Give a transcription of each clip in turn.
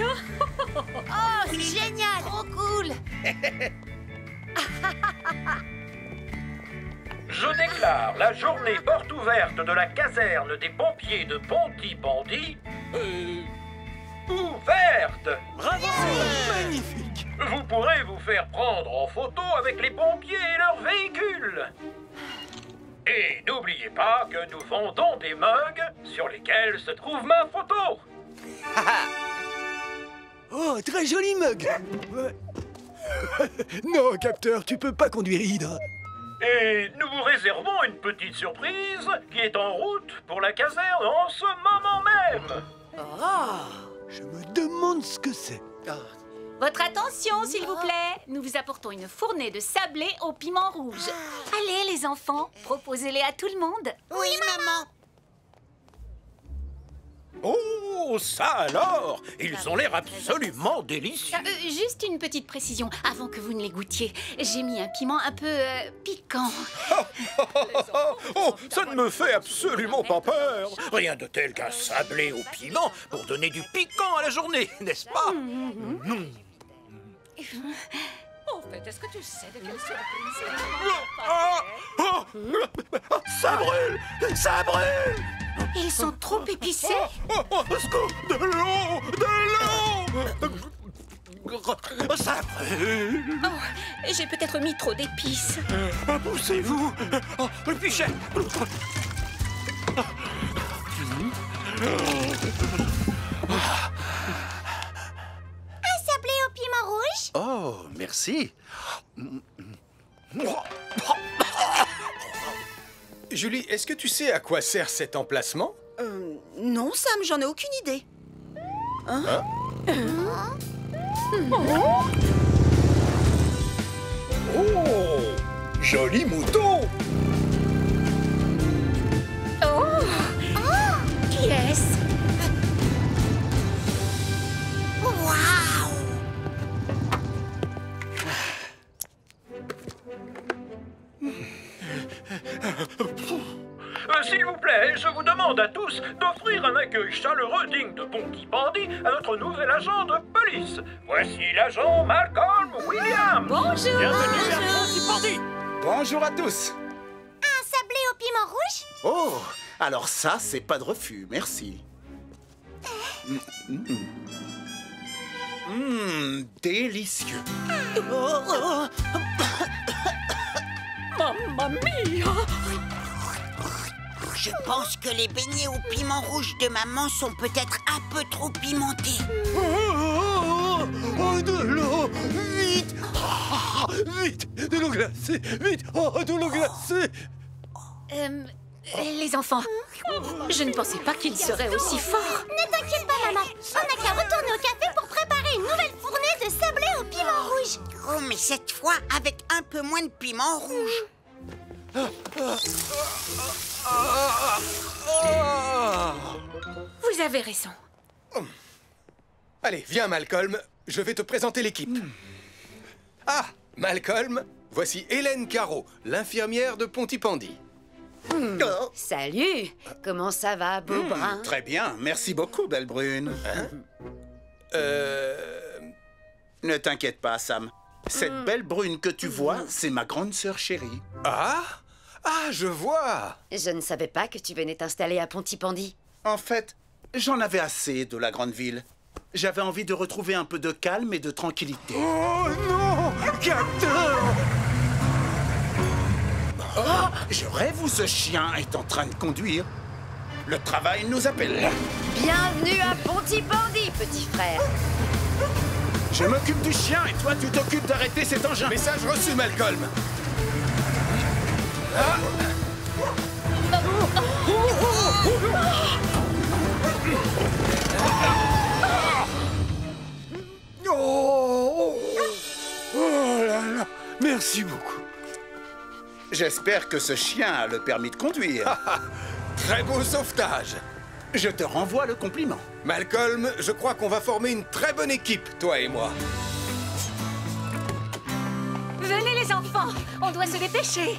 Oh, c'est génial! Trop cool! Je déclare la journée porte ouverte de la caserne des pompiers de Pontypandy ouverte. Bravo! Magnifique! Vous pourrez vous faire prendre en photo avec les pompiers et leurs véhicules. Et n'oubliez pas que nous vendons des mugs sur lesquels se trouve ma photo. Oh, très joli mug! Ouais. Non, capteur, tu peux pas conduire Hydra. Et nous vous réservons une petite surprise qui est en route pour la caserne en ce moment même. Je me demande ce que c'est. Votre attention, s'il vous plaît. Nous vous apportons une fournée de sablés au piment rouge. Allez, les enfants, proposez-les à tout le monde. Oui, maman. Oh, ça alors! Ils ont l'air absolument délicieux. Juste une petite précision, avant que vous ne les goûtiez. J'ai mis un piment un peu piquant. Oh, ça ne me fait absolument pas peur. Rien de tel qu'un sablé au piment pour donner du piquant à la journée, n'est-ce pas? En fait, est-ce que tu sais de quelle surprise Ça brûle! Ça brûle! Ils sont trop épicés. Au secours! De l'eau! De l'eau! Ça brûle! Oh, j'ai peut-être mis trop d'épices. Poussez-vous! Oh, le pichet! Un sablé au piment rouge? Oh, merci! Julie, est-ce que tu sais à quoi sert cet emplacement? Non, Sam, j'en ai aucune idée. Oh, joli mouton! Oh, qui est-ce? Waouh! S'il vous plaît, je vous demande à tous d'offrir un accueil chaleureux digne de Pontypandy à notre nouvel agent de police. Voici l'agent Malcolm Williams. Bonjour. Bienvenue à Pontypandy! Bonjour à tous! Un sablé au piment rouge? Oh, alors ça, c'est pas de refus, merci. Délicieux. Mamma mia! Je pense que les beignets au piment rouge de maman sont peut-être un peu trop pimentés. Oh, de l'eau! Vite! Vite! De l'eau glacée! Vite! Oh, de l'eau glacée! Les enfants, je ne pensais pas qu'ils seraient aussi forts. Ne t'inquiète pas, maman. On n'a qu'à retourner au café pour préparer une nouvelle fournée de sablé au piment rouge. Oh, mais cette fois, avec un peu moins de piment rouge. Vous avez raison. Allez, viens, Malcolm. Je vais te présenter l'équipe. Ah, Malcolm, voici Hélène Caro, l'infirmière de Pontypandy. Salut! Comment ça va, beau brun? Très bien, merci beaucoup, belle brune. Ne t'inquiète pas, Sam. Cette belle brune que tu vois, c'est ma grande sœur chérie. Ah? Ah, je vois! Je ne savais pas que tu venais t'installer à Pontypandy. En fait, j'en avais assez de la grande ville. J'avais envie de retrouver un peu de calme et de tranquillité. Oh non! Capteur! Oh, je rêve où ce chien est en train de conduire. Le travail nous appelle. Bienvenue à Pontypandy, petit frère. Je m'occupe du chien et toi, tu t'occupes d'arrêter cet engin. Message reçu, Malcolm. Oh là là! Merci beaucoup. J'espère que ce chien a le permis de conduire. Très beau sauvetage. Je te renvoie le compliment. Malcolm, je crois qu'on va former une très bonne équipe, toi et moi. Venez, les enfants, on doit se dépêcher.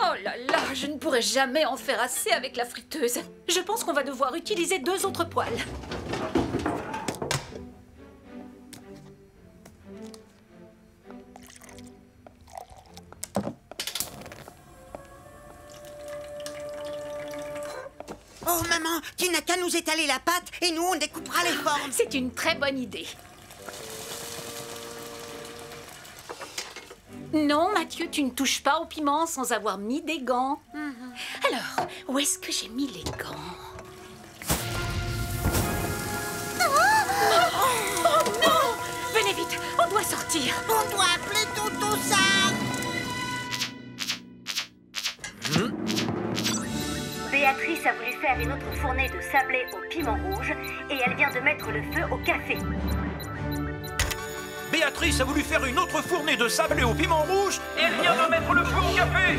Oh là là, Je ne pourrai jamais en faire assez avec la friteuse. Je pense qu'on va devoir utiliser 2 autres poêles. Oh maman, tu n'as qu'à nous étaler la pâte et nous on découpera les formes. C'est une très bonne idée. Non, Mathieu, tu ne touches pas au piment sans avoir mis des gants. Alors, où est-ce que j'ai mis les gants? Oh non! Venez vite, on doit sortir. On doit appeler Toto Sam. Béatrice a voulu faire une autre fournée de sablé au piment rouge et elle vient de mettre le feu au café. Béatrice a voulu faire une autre fournée de sablé au piment rouge et elle vient de mettre le feu au café.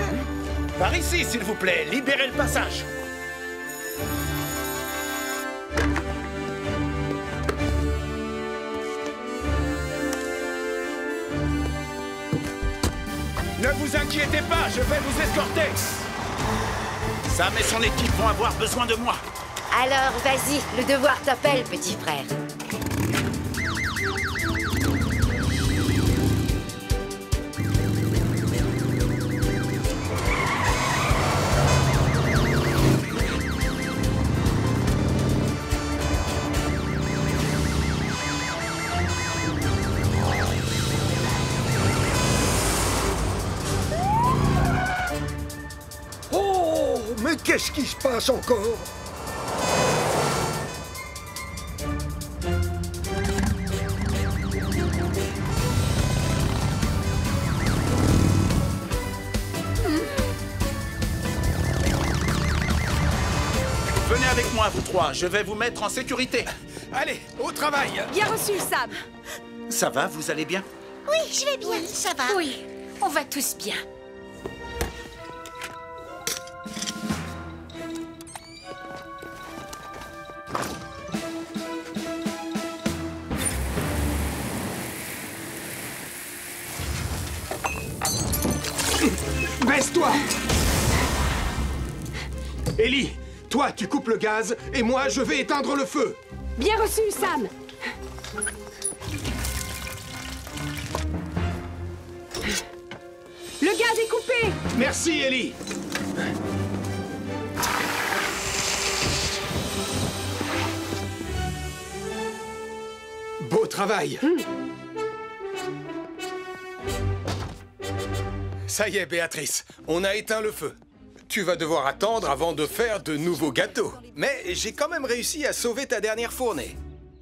Par ici, s'il vous plaît, libérez le passage. Ne vous inquiétez pas, je vais vous escorter. Sam et son équipe vont avoir besoin de moi. Alors, vas-y, le devoir t'appelle, petit frère. Mais qu'est-ce qui se passe encore? Venez avec moi, vous trois, je vais vous mettre en sécurité. Allez, au travail. Bien reçu, Sam. Ça va, vous allez bien? Oui, je vais bien. Oui, ça va. Oui, on va tous bien. Baisse-toi! Ellie, toi tu coupes le gaz et moi je vais éteindre le feu. Bien reçu, Sam. Le gaz est coupé. Merci Ellie. Beau travail. Ça y est, Béatrice, on a éteint le feu. Tu vas devoir attendre avant de faire de nouveaux gâteaux. Mais j'ai quand même réussi à sauver ta dernière fournée.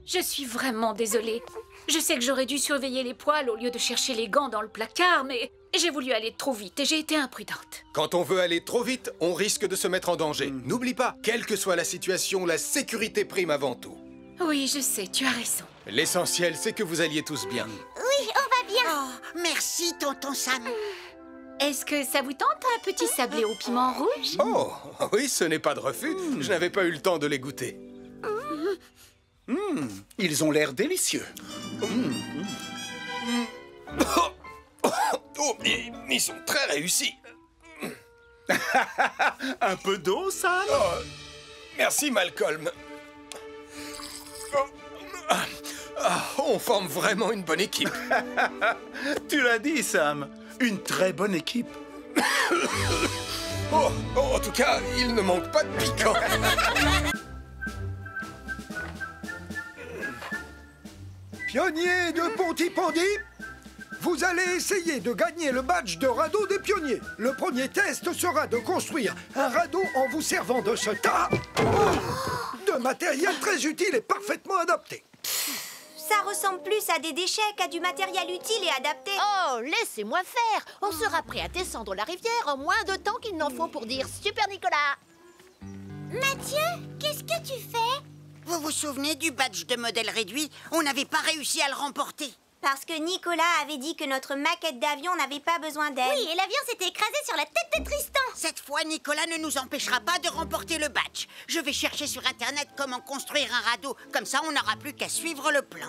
Je suis vraiment désolée. Je sais que j'aurais dû surveiller les poêles au lieu de chercher les gants dans le placard, mais j'ai voulu aller trop vite et j'ai été imprudente. Quand on veut aller trop vite, on risque de se mettre en danger. N'oublie pas, quelle que soit la situation, la sécurité prime avant tout. Oui, je sais, tu as raison. L'essentiel, c'est que vous alliez tous bien. Oui, on va bien. Oh, merci, tonton Sam. Est-ce que ça vous tente un petit sablé au piment rouge? Oh, oui, ce n'est pas de refus. Je n'avais pas eu le temps de les goûter. Ils ont l'air délicieux. Oh, ils sont très réussis. Un peu d'eau, Sam? Oh, merci, Malcolm. On forme vraiment une bonne équipe. Tu l'as dit, Sam. Une très bonne équipe. Oh, en tout cas, il ne manque pas de piquant. Pionniers de Pontypandy, vous allez essayer de gagner le badge de radeau des pionniers. Le premier test sera de construire un radeau en vous servant de ce tas de matériel très utile et parfaitement adapté. Ça ressemble plus à des déchets qu'à du matériel utile et adapté. Oh, laissez-moi faire. On sera prêt à descendre la rivière en moins de temps qu'il n'en faut pour dire Super Nicolas. Mathieu, qu'est-ce que tu fais? Vous vous souvenez du badge de modèle réduit? On n'avait pas réussi à le remporter. Parce que Nicolas avait dit que notre maquette d'avion n'avait pas besoin d'aide. Oui, et l'avion s'était écrasé sur la tête de Tristan. Cette fois, Nicolas ne nous empêchera pas de remporter le badge. Je vais chercher sur Internet comment construire un radeau. Comme ça, on n'aura plus qu'à suivre le plan.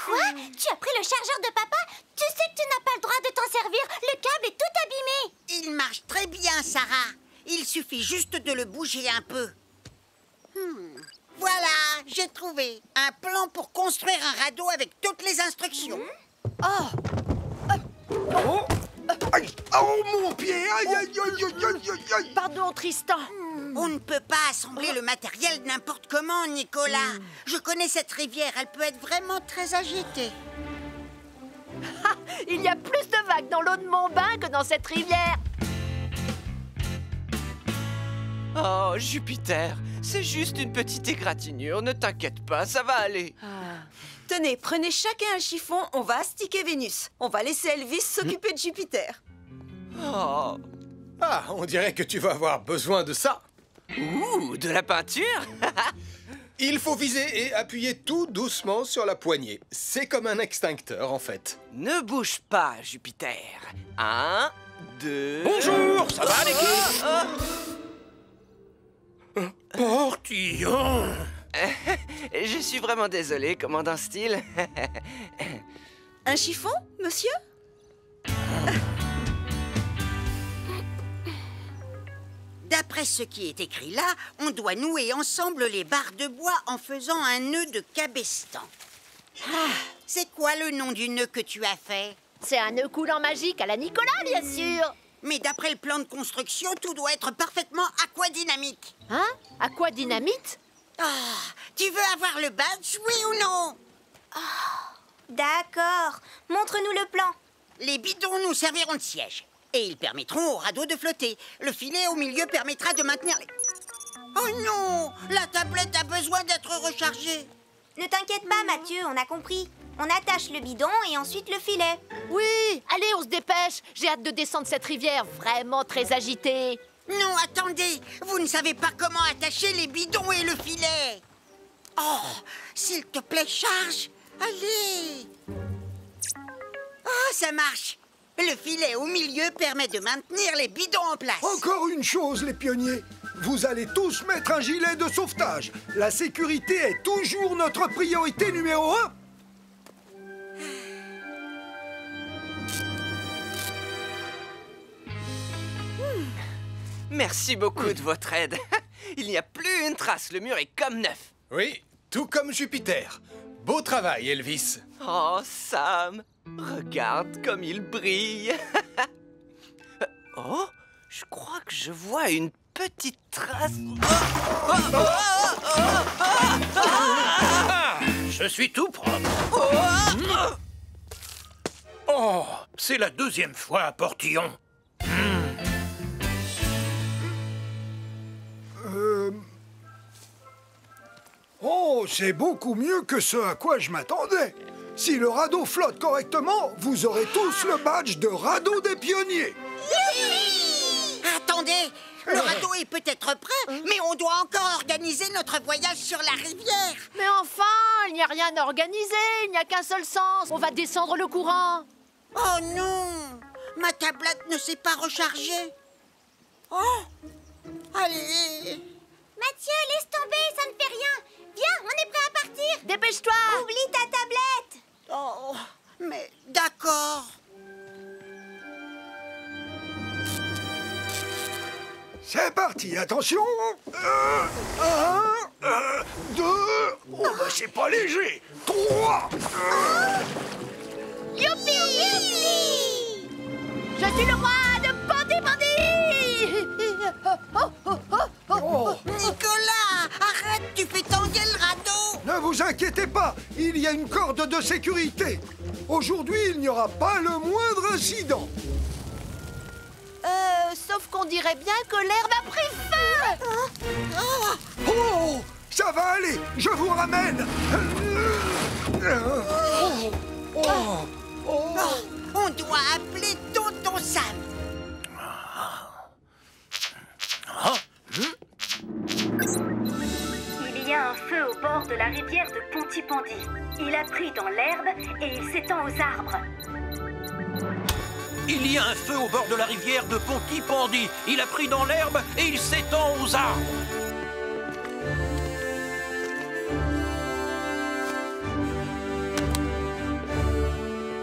Quoi? Tu as pris le chargeur de papa? Tu sais que tu n'as pas le droit de t'en servir. Le câble est tout abîmé. Il marche très bien, Sarah. Il suffit juste de le bouger un peu. Voilà, j'ai trouvé un plan pour construire un radeau avec toutes les instructions. Aïe! Oh, mon pied! Aïe, aïe, aïe, aïe, aïe, aïe, aïe! Pardon, Tristan. On ne peut pas assembler le matériel n'importe comment, Nicolas. Je connais cette rivière, elle peut être vraiment très agitée. Il y a plus de vagues dans l'eau de mon bain que dans cette rivière. Oh, Jupiter, c'est juste une petite égratignure, ne t'inquiète pas, ça va aller. Tenez, prenez chacun un chiffon, on va astiquer Vénus. On va laisser Elvis s'occuper de Jupiter. Oh. Ah, on dirait que tu vas avoir besoin de ça. Ouh, de la peinture. Il faut viser et appuyer tout doucement sur la poignée. C'est comme un extincteur, en fait. Ne bouge pas, Jupiter. 1, 2... Bonjour, ça va l'équipe? Portillon! Je suis vraiment désolé, commandant Steele. Un chiffon, monsieur? D'après ce qui est écrit là, on doit nouer ensemble les barres de bois en faisant un nœud de cabestan. C'est quoi le nom du nœud que tu as fait? C'est un nœud coulant magique à la Nicolas, bien sûr. Mais d'après le plan de construction, tout doit être parfaitement aquadynamique. Hein? Aquadynamite? Tu veux avoir le badge, oui ou non? D'accord. Montre-nous le plan. Les bidons nous serviront de siège. Et ils permettront au radeau de flotter. Le filet au milieu permettra de maintenir les... Oh non! La tablette a besoin d'être rechargée. Ne t'inquiète pas, Mathieu, on a compris. On attache le bidon et ensuite le filet. Oui, allez, on se dépêche. J'ai hâte de descendre cette rivière vraiment très agitée. Non, attendez! Vous ne savez pas comment attacher les bidons et le filet. Oh, s'il te plaît, charge. Allez. Oh, ça marche. Le filet au milieu permet de maintenir les bidons en place. Encore une chose, les pionniers. Vous allez tous mettre un gilet de sauvetage. La sécurité est toujours notre priorité numéro 1. Merci beaucoup de votre aide. Il n'y a plus une trace, le mur est comme neuf. Oui, tout comme Jupiter. Beau travail, Elvis. Oh, Sam, regarde comme il brille. Oh, je crois que je vois une petite trace. Je suis tout propre. Oh, c'est la deuxième fois à Portillon. Oh, c'est beaucoup mieux que ce à quoi je m'attendais. Si le radeau flotte correctement, vous aurez tous le badge de radeau des pionniers. Attendez, le radeau est peut-être prêt, mais on doit encore organiser notre voyage sur la rivière. Mais enfin, il n'y a rien à organiser, il n'y a qu'un seul sens. On va descendre le courant. Oh non, ma tablette ne s'est pas rechargée. Oh, allez. Mathieu, laisse tomber, ça ne fait rien. Viens, on est prêt à partir. Dépêche-toi. Oublie ta tablette. Oh, mais d'accord. C'est parti, attention. 1, 2, oh bah c'est pas léger. 3. Youpi, youpi. Je suis le roi de Pontypandy. Nicolas, arrête, tu fais tanguer le radeau. Ne vous inquiétez pas, il y a une corde de sécurité. Aujourd'hui, il n'y aura pas le moindre incident. Sauf qu'on dirait bien que l'herbe a pris feu. Oh, ça va aller, je vous ramène. On doit appeler Tonton Sam. Il y a un feu au bord de la rivière de Pontypandy. Il a pris dans l'herbe et il s'étend aux arbres. Il y a un feu au bord de la rivière de Pontypandy. Il a pris dans l'herbe et il s'étend aux arbres.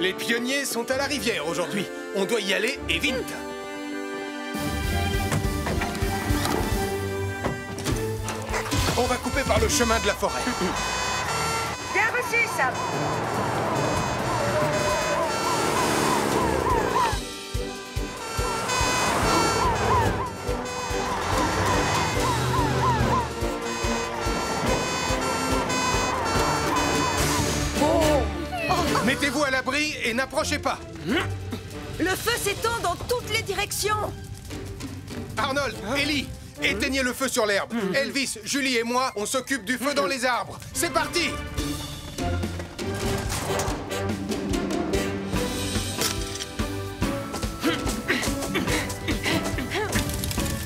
Les pionniers sont à la rivière aujourd'hui. On doit y aller et vite. On va couper par le chemin de la forêt. Bien reçu, Sam. Mettez-vous à l'abri et n'approchez pas. Le feu s'étend dans toutes les directions. Arnold, Ellie, éteignez le feu sur l'herbe. Elvis, Julie et moi, on s'occupe du feu dans les arbres. C'est parti!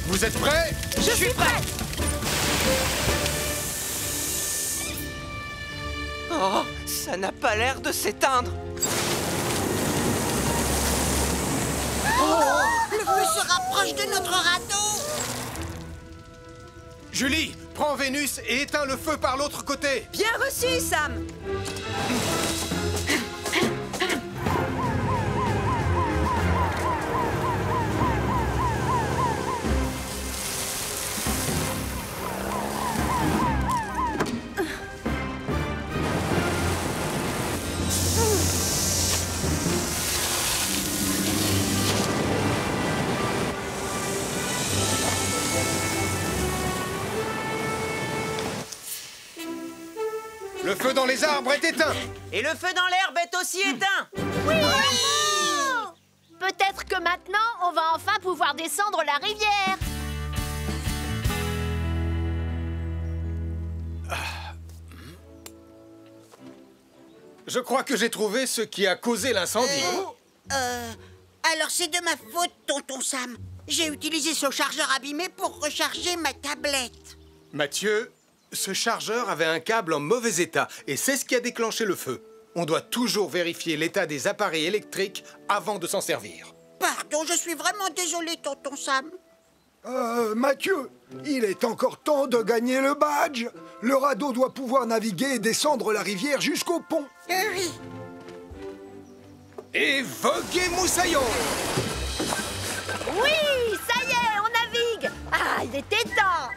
Vous êtes prêts? Je suis prête. Oh, ça n'a pas l'air de s'éteindre. Le feu se rapproche de notre radeau. Julie, prends Vénus et éteins le feu par l'autre côté. Bien reçu, Sam. Le feu dans les arbres est éteint. Et le feu dans l'herbe est aussi éteint. Oui! Peut-être que maintenant, on va enfin pouvoir descendre la rivière. Je crois que j'ai trouvé ce qui a causé l'incendie. Alors c'est de ma faute, tonton Sam. J'ai utilisé ce chargeur abîmé pour recharger ma tablette. Mathieu, ce chargeur avait un câble en mauvais état et c'est ce qui a déclenché le feu. On doit toujours vérifier l'état des appareils électriques avant de s'en servir. Pardon, je suis vraiment désolé, tonton Sam. Mathieu, il est encore temps de gagner le badge. Le radeau doit pouvoir naviguer et descendre la rivière jusqu'au pont. Oui. Et voguez moussaillon! Oui, ça y est, on navigue. Ah, il était temps.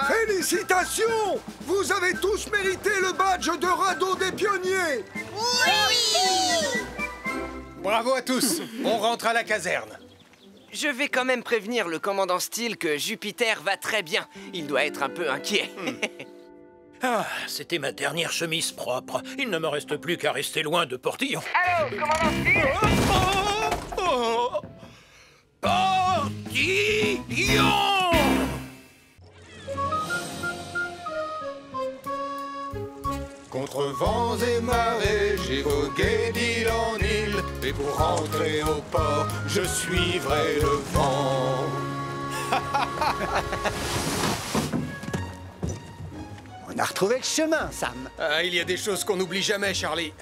Félicitations! Vous avez tous mérité le badge de radeau des pionniers. Oui! Bravo à tous! On rentre à la caserne. Je vais quand même prévenir le commandant Steele que Jupiter va très bien. Il doit être un peu inquiet. Ah, c'était ma dernière chemise propre. Il ne me reste plus qu'à rester loin de Portillon. Allô, commandant Steele? Portillon! Contre vents et marées, j'ai vogué d'île en île. Et pour rentrer au port, je suivrai le vent. On a retrouvé le chemin, Sam. Ah, il y a des choses qu'on n'oublie jamais, Charlie.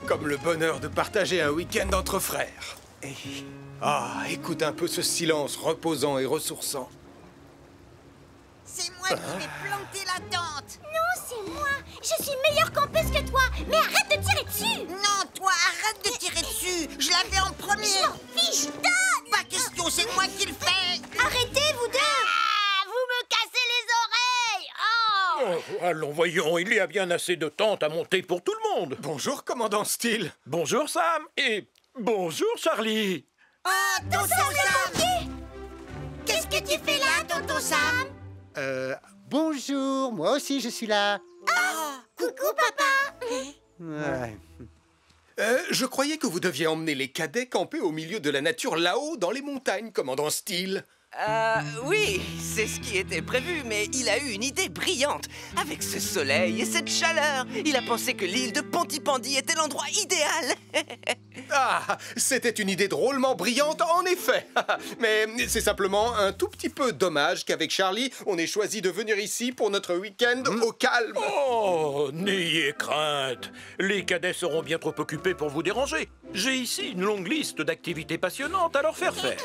Comme le bonheur de partager un week-end entre frères. Écoute un peu ce silence reposant et ressourçant. C'est moi qui vais planter la tente. Non, c'est moi. Je suis meilleure campeuse que toi. Mais arrête de tirer dessus. Non, toi, arrête de tirer dessus. Je l'avais en premier. Je m'en fiche, donne. Pas question, c'est moi qui le fais. Arrêtez, vous deux. Ah, vous me cassez les oreilles. Oh. Oh, allons, voyons, il y a bien assez de tentes à monter pour tout le monde. Bonjour, commandant Steele. Bonjour, Sam. Et bonjour, Charlie. Oh, tonton Sam. Qu'est-ce que tu fais là, tonton Sam? Bonjour, moi aussi je suis là. Oh, coucou, papa. Ouais. Je croyais que vous deviez emmener les cadets camper au milieu de la nature là-haut dans les montagnes, commandant Steele. Oui, c'est ce qui était prévu, mais il a eu une idée brillante. Avec ce soleil et cette chaleur, il a pensé que l'île de Pontypandy était l'endroit idéal. Ah, c'était une idée drôlement brillante, en effet. Mais c'est simplement un tout petit peu dommage qu'avec Charlie, on ait choisi de venir ici pour notre week-end au calme. Oh, n'ayez crainte. Les cadets seront bien trop occupés pour vous déranger. J'ai ici une longue liste d'activités passionnantes à leur faire faire.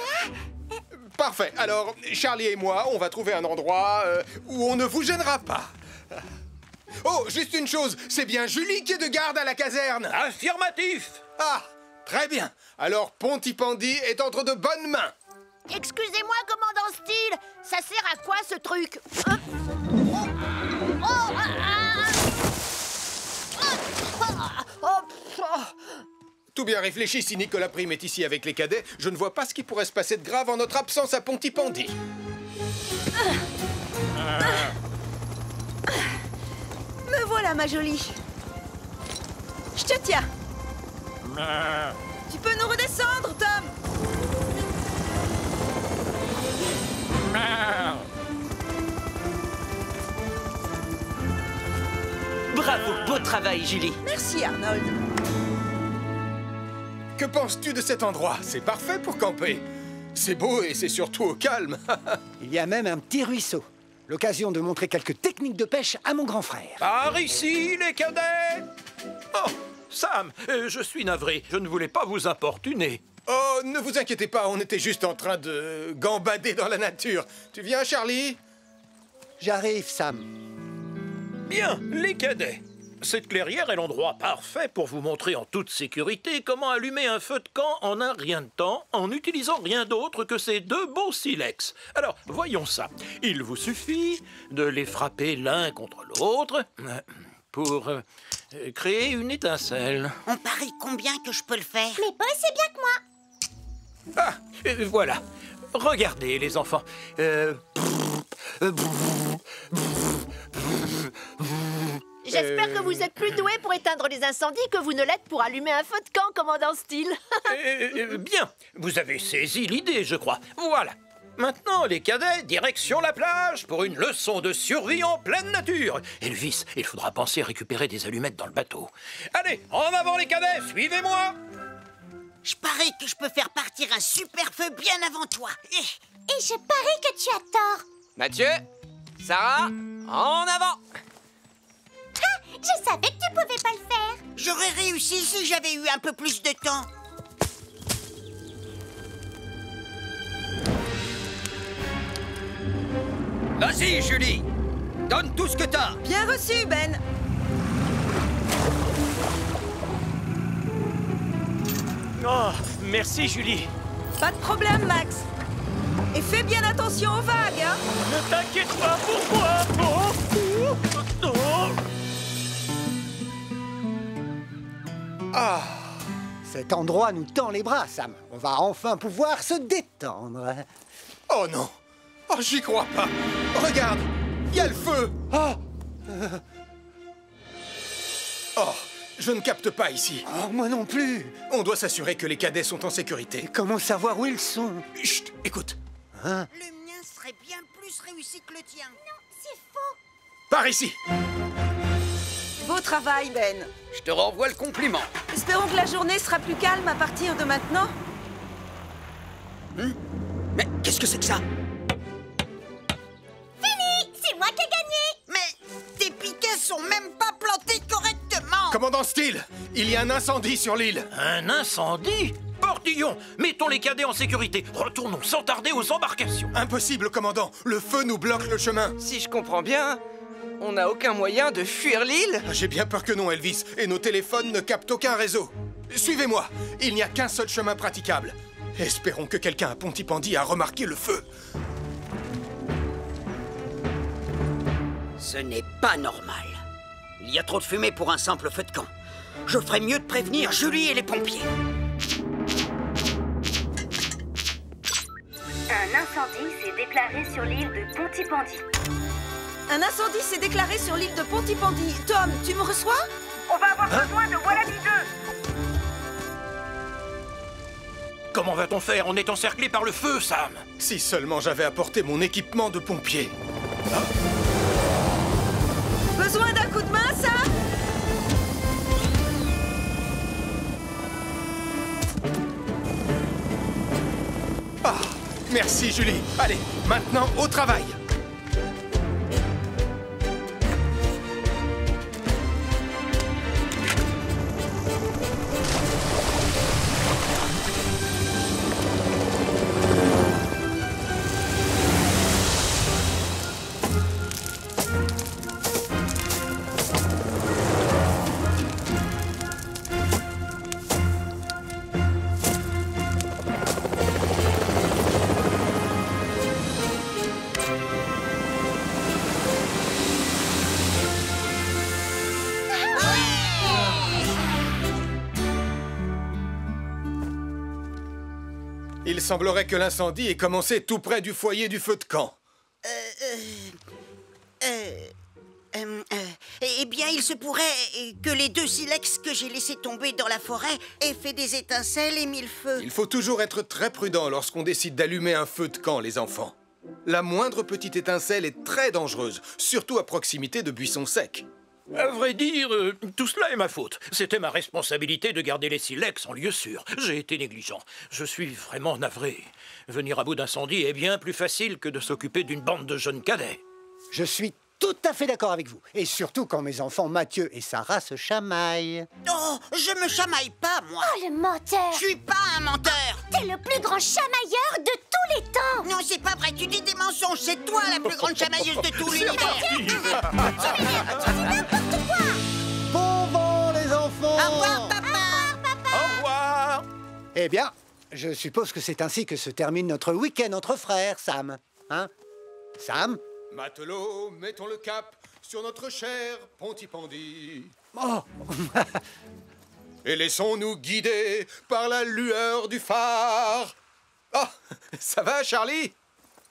Parfait. Alors, Charlie et moi, on va trouver un endroit où on ne vous gênera pas. Oh, juste une chose, c'est bien Julie qui est de garde à la caserne. Affirmatif. Ah, très bien. Alors Pontypandy est entre de bonnes mains. Excusez-moi, commandant Steele, ça sert à quoi ce truc? Tout bien réfléchi, si Nicolas Prime est ici avec les cadets, je ne vois pas ce qui pourrait se passer de grave en notre absence à Pontypandy. Me voilà, ma jolie. Je te tiens. Tu peux nous redescendre, Tom? Bravo, beau travail, Julie. Merci, Arnold. Que penses-tu de cet endroit? C'est parfait pour camper. C'est beau et c'est surtout au calme. Il y a même un petit ruisseau. L'occasion de montrer quelques techniques de pêche à mon grand frère. Par ici, les cadets. Oh, Sam, je suis navré. Je ne voulais pas vous importuner. Oh, ne vous inquiétez pas, on était juste en train de gambader dans la nature. Tu viens, Charlie? J'arrive, Sam. Bien, les cadets. Cette clairière est l'endroit parfait pour vous montrer en toute sécurité comment allumer un feu de camp en un rien de temps en n'utilisant rien d'autre que ces deux beaux silex. Alors, voyons ça. Il vous suffit de les frapper l'un contre l'autre pour créer une étincelle. On parie combien que je peux le faire? Mais pas aussi bien que moi. Ah, voilà. Regardez, les enfants. J'espère que vous êtes plus doué pour éteindre les incendies que vous ne l'êtes pour allumer un feu de camp, commandant Steele. Bien, vous avez saisi l'idée, je crois. Voilà. Maintenant, les cadets, direction la plage pour une leçon de survie en pleine nature. Elvis, il faudra penser à récupérer des allumettes dans le bateau. Allez, en avant les cadets, suivez-moi. Je parie que je peux faire partir un super feu bien avant toi. Et je parie que tu as tort. Mathieu, Sarah, en avant. Ah, je savais que tu pouvais pas le faire. J'aurais réussi si j'avais eu un peu plus de temps. Vas-y, Julie. Donne tout ce que t'as. Bien reçu, Ben. Oh, merci, Julie. Pas de problème, Max. Et fais bien attention aux vagues, hein. Ne t'inquiète pas pour moi. Ah, cet endroit nous tend les bras, Sam. On va enfin pouvoir se détendre. Oh non. Oh, j'y crois pas. Regarde, il y a le feu. Oh, je ne capte pas ici. Oh, moi non plus. On doit s'assurer que les cadets sont en sécurité. Comment savoir où ils sont? Chut, écoute. Hein? Le mien serait bien plus réussi que le tien. Non, c'est faux. Par ici. Beau travail, Ben. Je te renvoie le compliment. Espérons que la journée sera plus calme à partir de maintenant. Mais qu'est-ce que c'est que ça? Fini, c'est moi qui ai gagné. Mais tes piquets sont même pas plantés correctement. Commandant Steele, il y a un incendie sur l'île. Un incendie? Portillon, mettons les cadets en sécurité. Retournons sans tarder aux embarcations. Impossible, commandant. Le feu nous bloque le chemin. Si je comprends bien, on n'a aucun moyen de fuir l'île? J'ai bien peur que non, Elvis. Et nos téléphones ne captent aucun réseau. Suivez-moi. Il n'y a qu'un seul chemin praticable. Espérons que quelqu'un à Pontypandy a remarqué le feu. Ce n'est pas normal. Il y a trop de fumée pour un simple feu de camp. Je ferais mieux de prévenir Julie et les pompiers. Un incendie s'est déclaré sur l'île de Pontypandy. Un incendie s'est déclaré sur l'île de Pontypandy. Tom, tu me reçois? On va avoir besoin de Wallaby 2. Comment va-t-on faire? On est encerclé par le feu, Sam. Si seulement j'avais apporté mon équipement de pompier. Besoin d'un coup de main, Sam? Ah, merci, Julie. Allez, maintenant au travail. Il semblerait que l'incendie ait commencé tout près du foyer du feu de camp. Eh bien, il se pourrait que les 2 silex que j'ai laissés tomber dans la forêt aient fait des étincelles et mis le feu. Il faut toujours être très prudent lorsqu'on décide d'allumer un feu de camp, les enfants. La moindre petite étincelle est très dangereuse, surtout à proximité de buissons secs. À vrai dire, tout cela est ma faute. C'était ma responsabilité de garder les silex en lieu sûr. J'ai été négligent. Je suis vraiment navré. Venir à bout d'incendie est bien plus facile que de s'occuper d'une bande de jeunes cadets. Je suis tout à fait d'accord avec vous. Et surtout quand mes enfants Mathieu et Sarah se chamaillent. Oh, je me chamaille pas, moi. Oh, le menteur. Je suis pas un menteur. T'es le plus grand chamailleur de tous les temps. Non, c'est pas vrai, tu dis des mensonges. C'est toi la plus grande chamailleuse de tout l'univers. Tu dis n'importe quoi. Bon vent, les enfants. Au revoir, papa. Au revoir. Eh bien, je suppose que c'est ainsi que se termine notre week-end entre frères, Sam. Hein, Sam? Matelots, mettons le cap sur notre cher Pontypandy. Oh. Et laissons-nous guider par la lueur du phare. Oh, ça va, Charlie?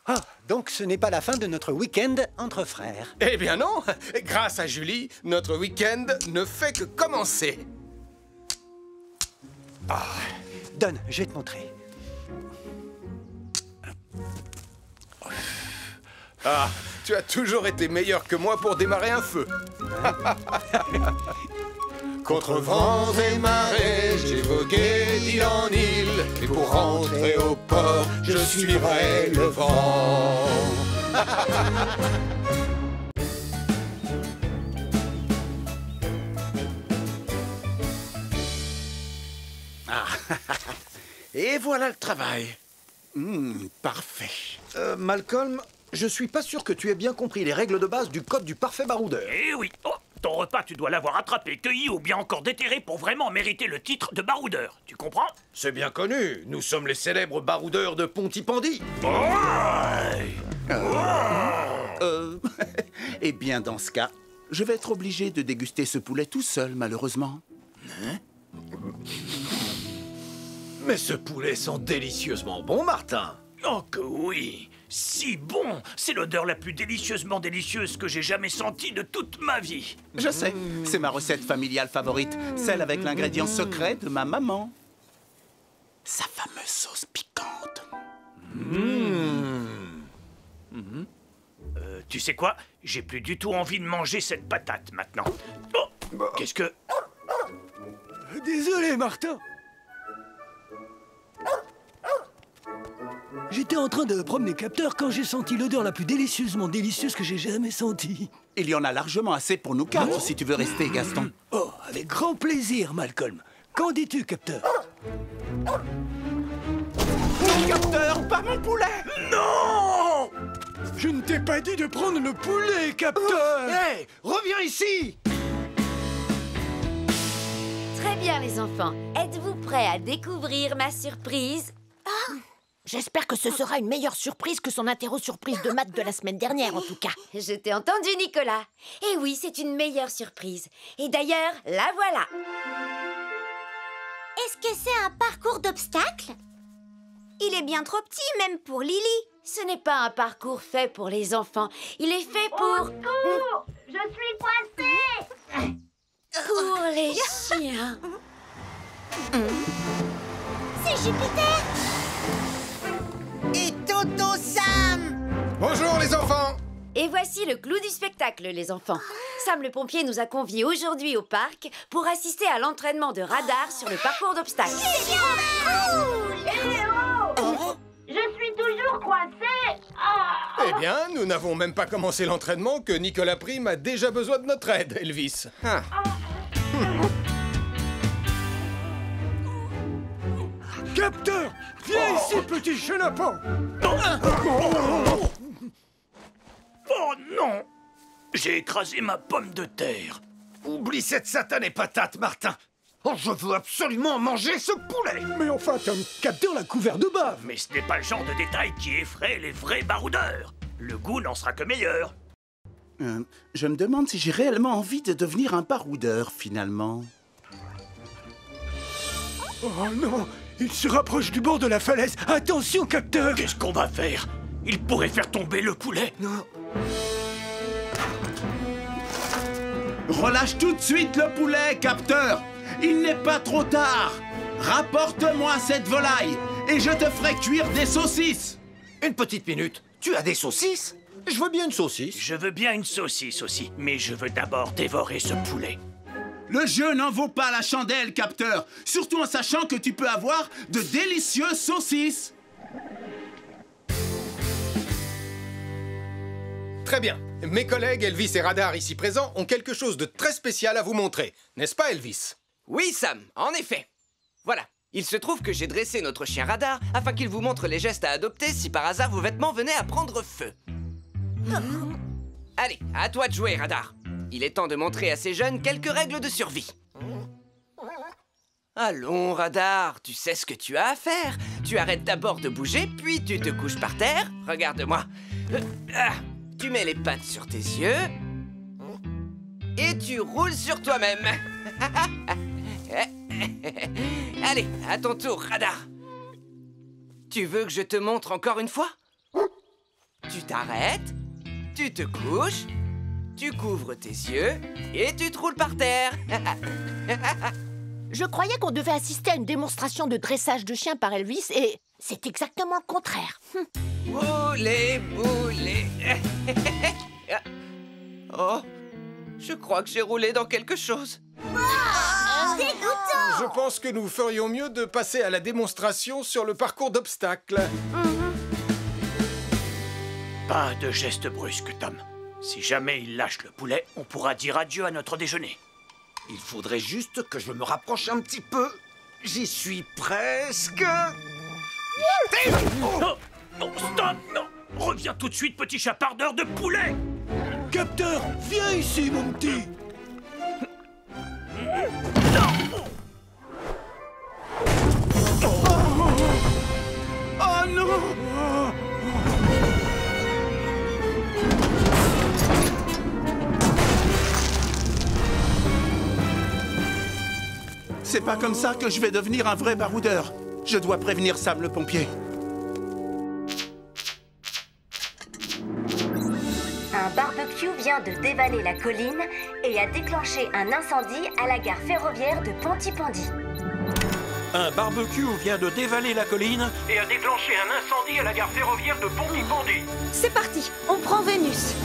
Ah, donc ce n'est pas la fin de notre week-end entre frères. Eh bien non. Grâce à Julie, notre week-end ne fait que commencer. Ah. Donne, je vais te montrer. Ah, tu as toujours été meilleur que moi pour démarrer un feu. Contre vents et marées, j'ai vogué d'île en île. Et pour rentrer au port, je suivrai le vent. Ah. Et voilà le travail. Parfait. Malcolm, je suis pas sûr que tu aies bien compris les règles de base du code du parfait baroudeur. Eh oui. Oh, ton repas, tu dois l'avoir attrapé, cueilli ou bien encore déterré pour vraiment mériter le titre de baroudeur. Tu comprends? C'est bien connu. Nous sommes les célèbres baroudeurs de Pontypandy. Eh bien, dans ce cas, je vais être obligé de déguster ce poulet tout seul, malheureusement. Mais ce poulet sent délicieusement bon, Martin. Oh que oui. Si bon. C'est l'odeur la plus délicieusement délicieuse que j'ai jamais sentie de toute ma vie. Je sais, c'est ma recette familiale favorite, celle avec l'ingrédient secret de ma maman. Sa fameuse sauce piquante. Tu sais quoi? J'ai plus du tout envie de manger cette patate maintenant. Oh, qu'est-ce que... Désolé, Martin. J'étais en train de promener capteur quand j'ai senti l'odeur la plus délicieusement délicieuse que j'ai jamais sentie. Il y en a largement assez pour nous quatre, si tu veux rester, Gaston. Oh, avec grand plaisir, Malcolm. Qu'en dis-tu, capteur? Mon capteur, pas mon poulet! Non! Je ne t'ai pas dit de prendre le poulet, capteur! Hé, reviens ici! Très bien, les enfants. Êtes-vous prêts à découvrir ma surprise? J'espère que ce sera une meilleure surprise que son interro-surprise de maths de la semaine dernière, en tout cas. Je t'ai entendu, Nicolas. Et oui, c'est une meilleure surprise. Et d'ailleurs, la voilà. Est-ce que c'est un parcours d'obstacles? Il est bien trop petit, même pour Lily. Ce n'est pas un parcours fait pour les enfants. Il est fait pour... Au secours! Je suis coincée! Pour les chiens. C'est Jupiter! Et Toto Sam! Bonjour les enfants! Et voici le clou du spectacle, les enfants. Sam le pompier nous a conviés aujourd'hui au parc pour assister à l'entraînement de radar sur le parcours d'obstacles. C'est bien cool! Eh oh! Je suis toujours coincée! Eh bien, nous n'avons même pas commencé l'entraînement que Nicolas Prime a déjà besoin de notre aide, Elvis. Capteur! Viens ici, petit chenapan! Oh non! J'ai écrasé ma pomme de terre. Oublie cette satanée patate, Martin. Oh, je veux absolument manger ce poulet! Mais enfin, Tom Capteur l'a couvert de bave! Mais ce n'est pas le genre de détail qui effraie les vrais baroudeurs. Le goût n'en sera que meilleur. Je me demande si j'ai réellement envie de devenir un baroudeur, finalement. Oh non! Il se rapproche du bord de la falaise. Attention, capteur! Qu'est-ce qu'on va faire? Il pourrait faire tomber le poulet. Non. Relâche tout de suite le poulet, capteur. Il n'est pas trop tard. Rapporte-moi cette volaille et je te ferai cuire des saucisses. Une petite minute. Tu as des saucisses? Je veux bien une saucisse. Je veux bien une saucisse aussi, mais je veux d'abord dévorer ce poulet. Le jeu n'en vaut pas la chandelle, capteur. Surtout en sachant que tu peux avoir de délicieuses saucisses. Très bien. Mes collègues Elvis et Radar ici présents ont quelque chose de très spécial à vous montrer. N'est-ce pas, Elvis? Oui, Sam, en effet. Voilà. Il se trouve que j'ai dressé notre chien Radar afin qu'il vous montre les gestes à adopter si par hasard vos vêtements venaient à prendre feu. Allez, à toi de jouer, Radar. Il est temps de montrer à ces jeunes quelques règles de survie. Allons, Radar, tu sais ce que tu as à faire. Tu arrêtes d'abord de bouger, puis tu te couches par terre. Regarde-moi. Tu mets les pattes sur tes yeux. Et tu roules sur toi-même. Allez, à ton tour, Radar. Tu veux que je te montre encore une fois? Tu t'arrêtes, tu te couches, tu couvres tes yeux et tu te roules par terre. Je croyais qu'on devait assister à une démonstration de dressage de chien par Elvis et c'est exactement le contraire. Boulet, boulet. Oh, je crois que j'ai roulé dans quelque chose. Je pense que nous ferions mieux de passer à la démonstration sur le parcours d'obstacles. Pas de geste brusque, Tom. Si jamais il lâche le poulet, on pourra dire adieu à notre déjeuner. Il faudrait juste que je me rapproche un petit peu. J'y suis presque. Non, non, stop, non. Reviens tout de suite, petit chapardeur de poulet. Capteur, viens ici, mon petit. Oh non! C'est pas comme ça que je vais devenir un vrai baroudeur. Je dois prévenir Sam le pompier. Un barbecue vient de dévaler la colline et a déclenché un incendie à la gare ferroviaire de Pontypandy. Un barbecue vient de dévaler la colline et a déclenché un incendie à la gare ferroviaire de Pontypandy. C'est parti, on prend Vénus.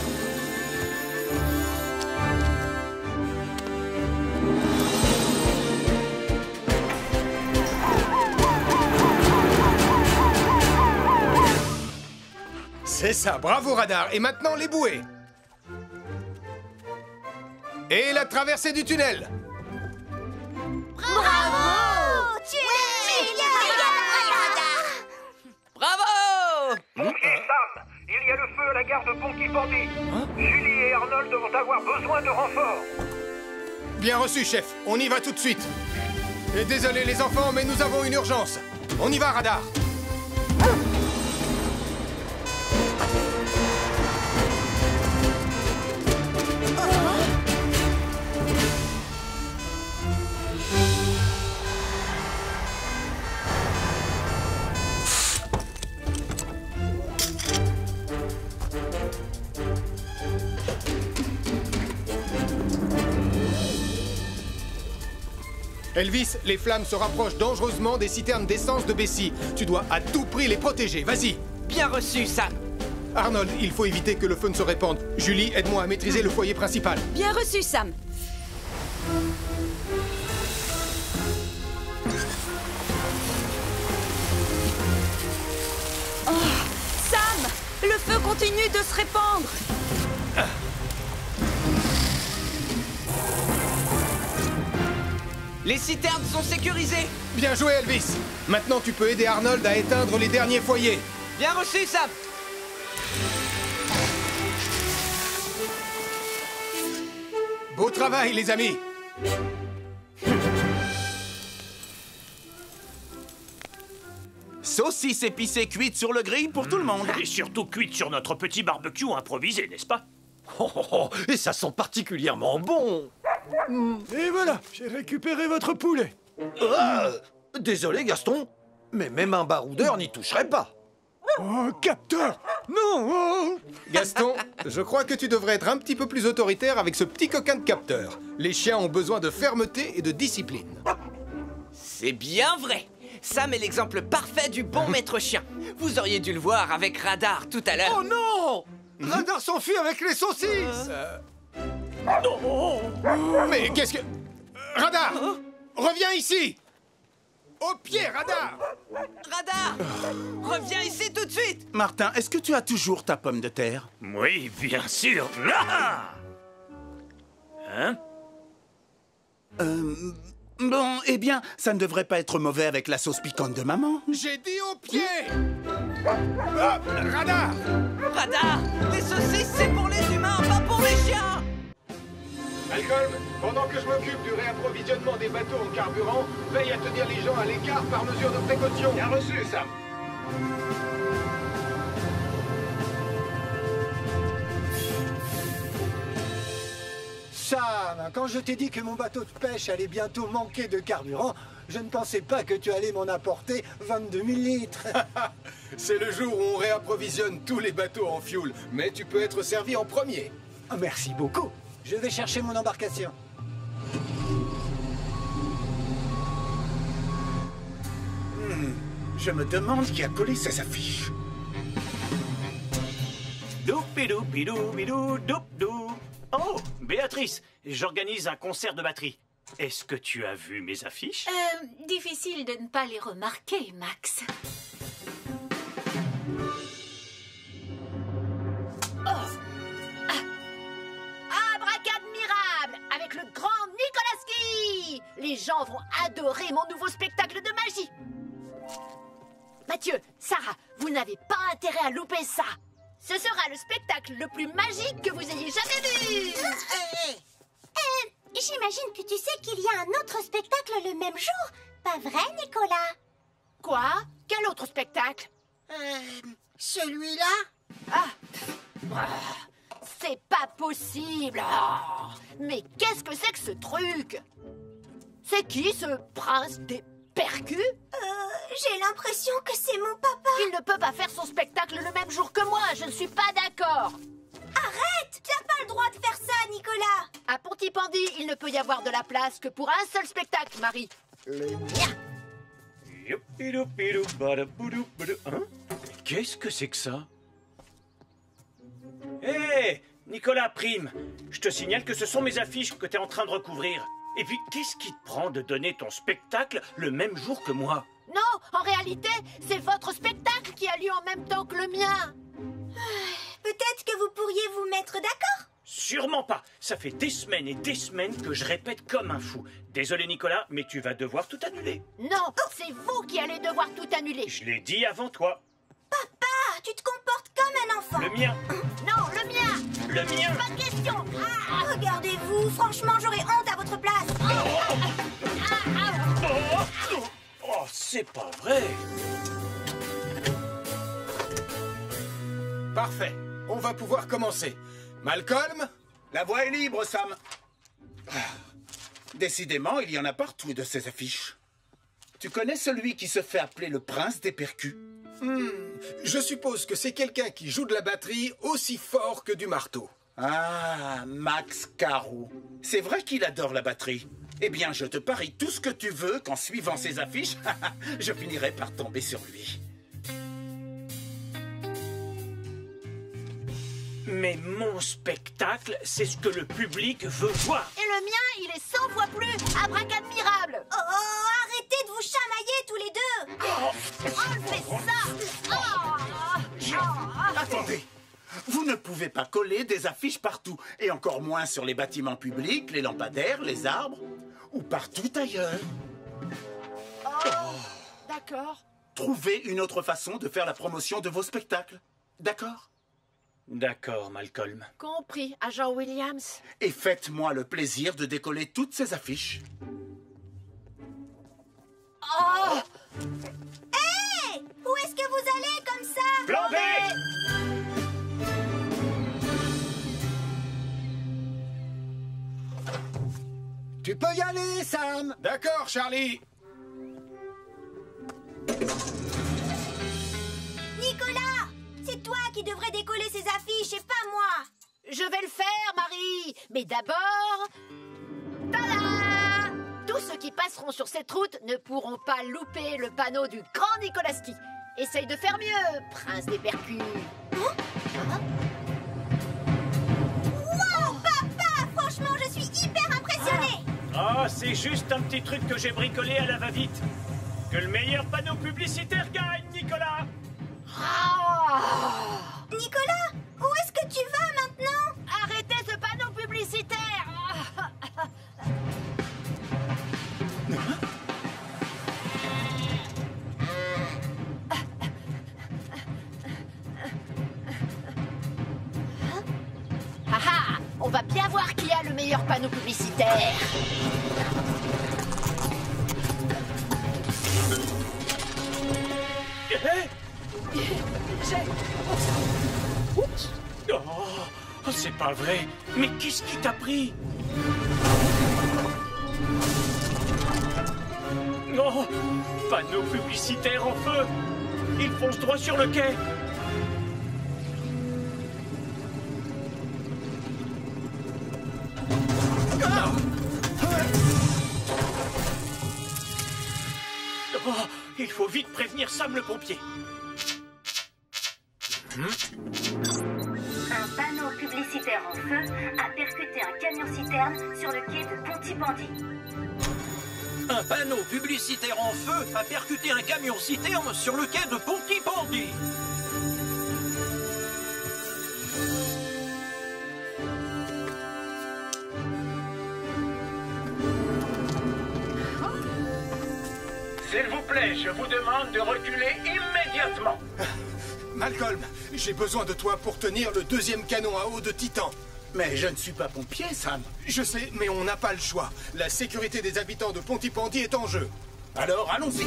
C'est ça, bravo Radar. Et maintenant les bouées. Et la traversée du tunnel. Bravo! Tu es Bravo! Pompier Sam, il y a le feu à la gare de Pontypandy. Julie et Arnold vont avoir besoin de renfort. Bien reçu, chef. On y va tout de suite. Et désolé les enfants, mais nous avons une urgence. On y va, Radar. Elvis, les flammes se rapprochent dangereusement des citernes d'essence de Bessie. Tu dois à tout prix les protéger, vas-y. Bien reçu, Sam. Arnold, il faut éviter que le feu ne se répande. Julie, aide-moi à maîtriser le foyer principal. Bien reçu, Sam. Oh, Sam, le feu continue de se répandre. Les citernes sont sécurisées. Bien joué, Elvis. Maintenant, tu peux aider Arnold à éteindre les derniers foyers. Bien reçu, Sam. Beau travail, les amis. Saucisse épicée cuite sur le grill pour tout le monde. Et surtout cuite sur notre petit barbecue improvisé, n'est-ce pas? Et ça sent particulièrement bon. Et voilà, j'ai récupéré votre poulet. Désolé, Gaston. Mais même un baroudeur n'y toucherait pas. Oh, capteur! Non! Oh. Gaston, je crois que tu devrais être un petit peu plus autoritaire avec ce petit coquin de capteur. Les chiens ont besoin de fermeté et de discipline. C'est bien vrai. Sam est l'exemple parfait du bon maître chien. Vous auriez dû le voir avec Radar tout à l'heure. Oh non! Radar s'enfuit avec les saucisses. Mais qu'est-ce que... Radar! Reviens ici! Au pied, Radar! Radar! Reviens ici tout de suite! Martin, est-ce que tu as toujours ta pomme de terre? Oui, bien sûr. Ah! Hein? Bon, eh bien, ça ne devrait pas être mauvais avec la sauce piquante de maman. J'ai dit au pied! Hop, Radar! Radar! Les saucisses, c'est pour les humains, pas pour les chiens! Malcolm, pendant que je m'occupe du réapprovisionnement des bateaux en carburant, veille à tenir les gens à l'écart par mesure de précaution. Bien reçu, Sam. Sam, quand je t'ai dit que mon bateau de pêche allait bientôt manquer de carburant, je ne pensais pas que tu allais m'en apporter 22 000 litres. C'est le jour où on réapprovisionne tous les bateaux en fuel, mais tu peux être servi en premier. Ah, merci beaucoup. Je vais chercher mon embarcation. Je me demande qui a collé ces affiches. Doupidou-bidou-bidou-doup-dou. Oh, Béatrice, j'organise un concert de batterie. Est-ce que tu as vu mes affiches? Difficile de ne pas les remarquer, Max. Abracadmirable, avec le grand Nicolaski! Les gens vont adorer mon nouveau spectacle de magie. Mathieu, Sarah, vous n'avez pas intérêt à louper ça. Ce sera le spectacle le plus magique que vous ayez jamais vu. J'imagine que tu sais qu'il y a un autre spectacle le même jour. Pas vrai, Nicolas? Quoi? Quel autre spectacle? Celui-là? C'est pas possible. Oh, mais qu'est-ce que c'est que ce truc? C'est qui ce prince des percus? J'ai l'impression que c'est mon papa. Il ne peut pas faire son spectacle le même jour que moi. Je ne suis pas d'accord. Arrête! Tu n'as pas le droit de faire ça, Nicolas. À Pontypandy, il ne peut y avoir de la place que pour un seul spectacle, Marie. Le mien. Hein? Qu'est-ce que c'est que ça? Hé, Nicolas Prime, je te signale que ce sont mes affiches que tu es en train de recouvrir. Et puis, qu'est-ce qui te prend de donner ton spectacle le même jour que moi? Non, en réalité, c'est votre spectacle qui a lieu en même temps que le mien. Peut-être que vous pourriez vous mettre d'accord? Sûrement pas. Ça fait des semaines et des semaines que je répète comme un fou. Désolé Nicolas, mais tu vas devoir tout annuler. Non, c'est vous qui allez devoir tout annuler. Je l'ai dit avant toi. Papa, tu te comportes comme un enfant. Le mien. Non, le mien. Le mien. Pas de question. Regardez-vous, franchement, j'aurais honte à votre place. Oh, c'est pas vrai. Parfait. On va pouvoir commencer. Malcolm? La voie est libre, Sam. Décidément, il y en a partout de ces affiches. Tu connais celui qui se fait appeler le prince des percus? Je suppose que c'est quelqu'un qui joue de la batterie aussi fort que du marteau. Ah, Max Caro. C'est vrai qu'il adore la batterie. Eh bien, je te parie tout ce que tu veux qu'en suivant ses affiches, je finirai par tomber sur lui. Mais mon spectacle, c'est ce que le public veut voir. Et le mien, il est 100 fois plus abracadmirable. Oh, arrêtez de vous chamailler tous les deux. Enlevez ça. Attendez. Vous ne pouvez pas coller des affiches partout, et encore moins sur les bâtiments publics, les lampadaires, les arbres, ou partout ailleurs. D'accord. Trouvez une autre façon de faire la promotion de vos spectacles. D'accord? D'accord, Malcolm. Compris, agent Williams. Et faites-moi le plaisir de décoller toutes ces affiches. Oh! Hé! Où est-ce que vous allez comme ça? Plan B! Tu peux y aller, Sam. D'accord, Charlie. qui devrait décoller ces affiches et pas moi. Je vais le faire, Marie. Mais d'abord... Tada! Tous ceux qui passeront sur cette route ne pourront pas louper le panneau du grand Nikolaski. Essaye de faire mieux, prince des percus. Wow, papa! Franchement, je suis hyper impressionnée. Ah, c'est juste un petit truc que j'ai bricolé à la va-vite. Que le meilleur panneau publicitaire gagne, Nicolas! Nicolas, où est-ce que tu vas maintenant? Arrêtez ce panneau publicitaire! Ah, on va bien voir qui a le meilleur panneau publicitaire. Oh, c'est pas vrai. Mais qu'est-ce qui t'a pris? Oh, panneau publicitaire en feu. Il fonce droit sur le quai. Oh, il faut vite prévenir Sam le pompier. Un panneau publicitaire en feu a percuté un camion-citerne sur le quai de Pontypandy. Un panneau publicitaire en feu a percuté un camion-citerne sur le quai de Pontypandy. S'il vous plaît, je vous demande de reculer immédiatement. Malcolm, j'ai besoin de toi pour tenir le deuxième canon à eau de Titan. Mais je ne suis pas pompier, Sam. Je sais, mais on n'a pas le choix. La sécurité des habitants de Pontypandy est en jeu. Alors, allons-y.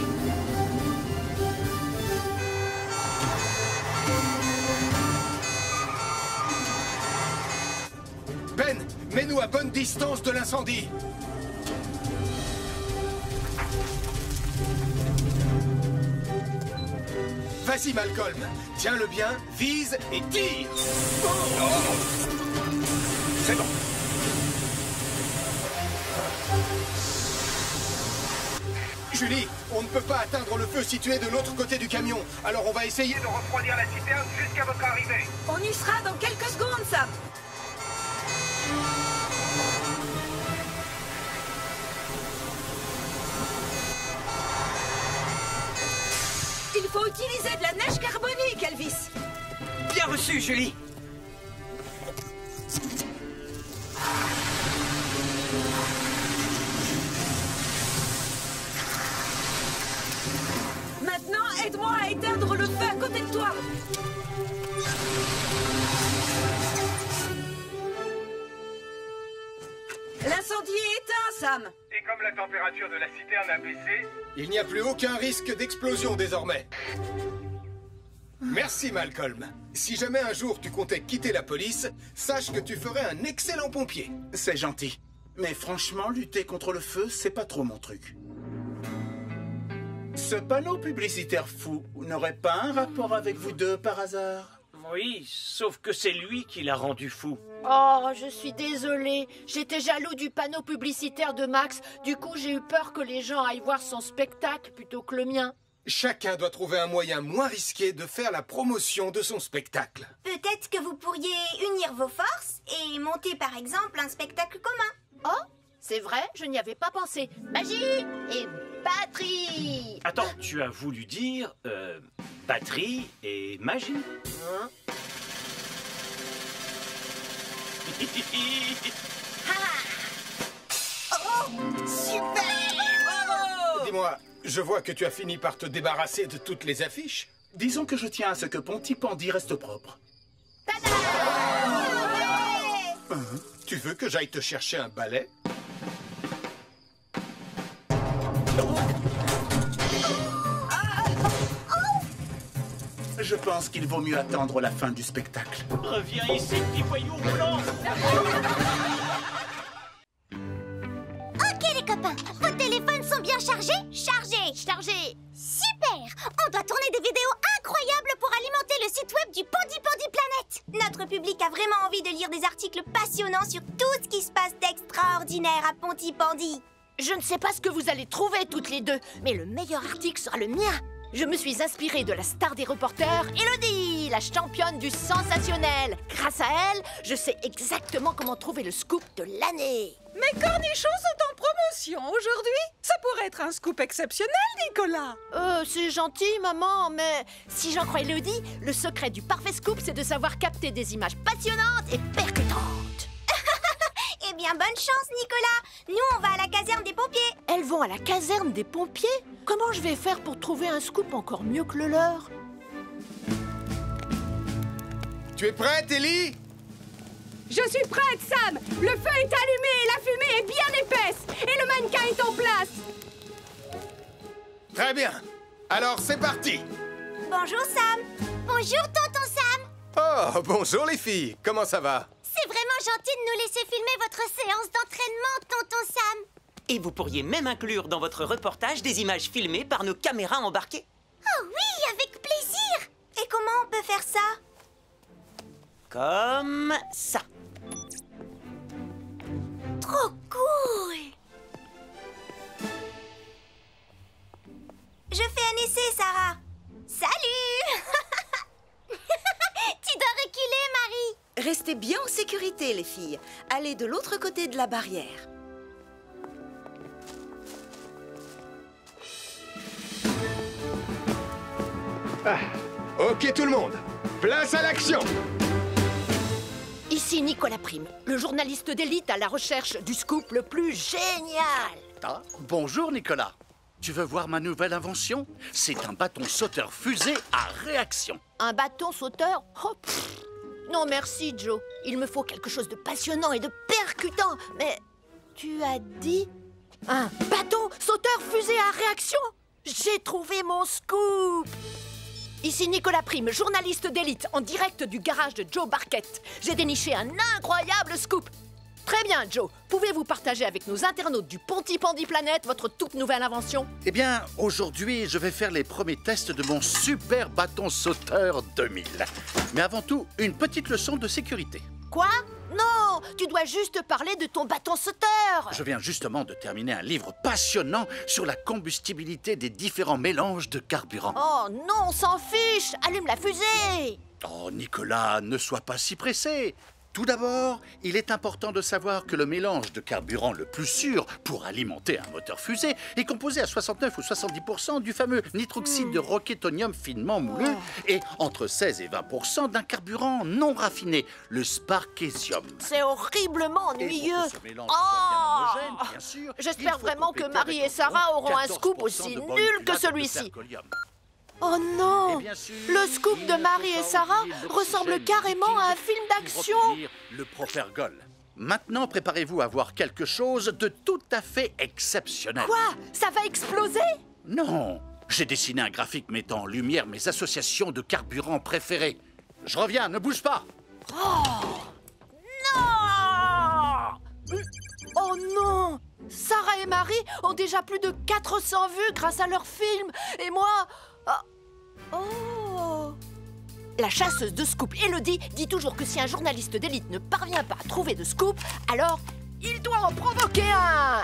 Ben, mets-nous à bonne distance de l'incendie. Vas-y, Malcolm. Tiens-le bien, vise et tire. C'est bon. Julie, on ne peut pas atteindre le feu situé de l'autre côté du camion. Alors on va essayer de refroidir la citerne jusqu'à votre arrivée. On y sera dans quelques secondes, Sam. Il faut utiliser de la neige carbonique, Elvis. Bien reçu, Julie. Maintenant, aide-moi à éteindre le feu à côté de toi. L'incendie est éteint, Sam. Et comme la température de la citerne a baissé, il n'y a plus aucun risque d'explosion désormais. Merci, Malcolm. Si jamais un jour tu comptais quitter la police, sache que tu ferais un excellent pompier. C'est gentil. Mais franchement, lutter contre le feu, c'est pas trop mon truc. Ce panneau publicitaire fou n'aurait pas un rapport avec vous deux par hasard? Oui, sauf que c'est lui qui l'a rendu fou. Oh, je suis désolée. J'étais jaloux du panneau publicitaire de Max. Du coup, j'ai eu peur que les gens aillent voir son spectacle plutôt que le mien. Chacun doit trouver un moyen moins risqué de faire la promotion de son spectacle. Peut-être que vous pourriez unir vos forces et monter par exemple un spectacle commun. Oh, c'est vrai, je n'y avais pas pensé. Magie et batterie. Attends, tu as voulu dire batterie et magie? Hein? Oh, super! Bravo! Dis-moi, je vois que tu as fini par te débarrasser de toutes les affiches. Disons que je tiens à ce que Pontypandy reste propre. Tu veux que j'aille te chercher un balai? Je pense qu'il vaut mieux attendre la fin du spectacle. Reviens ici, petit voyou roulant. Ok les copains, vos téléphones sont bien chargés? Chargés! Chargé. Super! On doit tourner des vidéos incroyables pour alimenter le site web du Pontypandy vraiment envie de lire des articles passionnants sur tout ce qui se passe d'extraordinaire à Pontypandy. Je ne sais pas ce que vous allez trouver toutes les deux, mais le meilleur article sera le mien. Je me suis inspirée de la star des reporters, Elodie, la championne du sensationnel. Grâce à elle, je sais exactement comment trouver le scoop de l'année. Mes cornichons sont en promotion aujourd'hui. Ça pourrait être un scoop exceptionnel, Nicolas. C'est gentil, maman, mais si j'en crois Elodie, le secret du parfait scoop, c'est de savoir capter des images passionnantes et percutantes. Eh bien, bonne chance, Nicolas. Nous, on va à la caserne des pompiers. Elles vont à la caserne des pompiers? Comment je vais faire pour trouver un scoop encore mieux que le leur? Tu es prête, Ellie? Je suis prête, Sam. Le feu est allumé et la fumée est bien épaisse. Et le mannequin est en place. Très bien. Alors, c'est parti. Bonjour, Sam. Bonjour, tonton Sam. Oh, bonjour les filles. Comment ça va? C'est vraiment gentil de nous laisser filmer votre séance d'entraînement, tonton Sam. Et vous pourriez même inclure dans votre reportage des images filmées par nos caméras embarquées. Oh oui, avec plaisir. Et comment on peut faire ça? Comme ça. Trop cool. Je fais un essai, Sarah. Salut. Tu dois reculer, Marie. Restez bien en sécurité, les filles. Allez de l'autre côté de la barrière. Ok, tout le monde. Place à l'action. Ici Nicolas Prime, le journaliste d'élite à la recherche du scoop le plus génial. Ah, bonjour Nicolas. Tu veux voir ma nouvelle invention? C'est un bâton sauteur fusée à réaction. Un bâton sauteur? Oh, non merci Joe, il me faut quelque chose de passionnant et de percutant. Mais tu as dit un bâton sauteur fusée à réaction? J'ai trouvé mon scoop. Ici Nicolas Prime, journaliste d'élite, en direct du garage de Joe Barquette. J'ai déniché un incroyable scoop. Très bien, Joe. Pouvez-vous partager avec nos internautes du Pontypandy Planet votre toute nouvelle invention? Eh bien, aujourd'hui, je vais faire les premiers tests de mon super bâton sauteur 2000. Mais avant tout, une petite leçon de sécurité. Quoi? Non, tu dois juste parler de ton bâton sauteur. Je viens justement de terminer un livre passionnant sur la combustibilité des différents mélanges de carburant. Oh non, on s'en fiche. Allume la fusée. Oh, Nicolas, ne sois pas si pressé. Tout d'abord, il est important de savoir que le mélange de carburant le plus sûr pour alimenter un moteur fusée est composé à 69 ou 70% du fameux nitroxyde de roquetonium finement moulu et entre 16 et 20% d'un carburant non raffiné, le sparkésium. C'est horriblement ennuyeux. J'espère vraiment que Marie et Sarah auront un scoop aussi nul que celui-ci. Oh non! Le scoop de Marie et Sarah ressemble carrément à un film d'action. Le Profergol. Maintenant, préparez-vous à voir quelque chose de tout à fait exceptionnel. Quoi? Ça va exploser? Non! J'ai dessiné un graphique mettant en lumière mes associations de carburants préférées. Je reviens, ne bouge pas! Oh! Non! Oh non! Sarah et Marie ont déjà plus de 400 vues grâce à leur film. Et moi... Oh! La chasseuse de scoop, Elodie, dit toujours que si un journaliste d'élite ne parvient pas à trouver de scoop, alors il doit en provoquer un!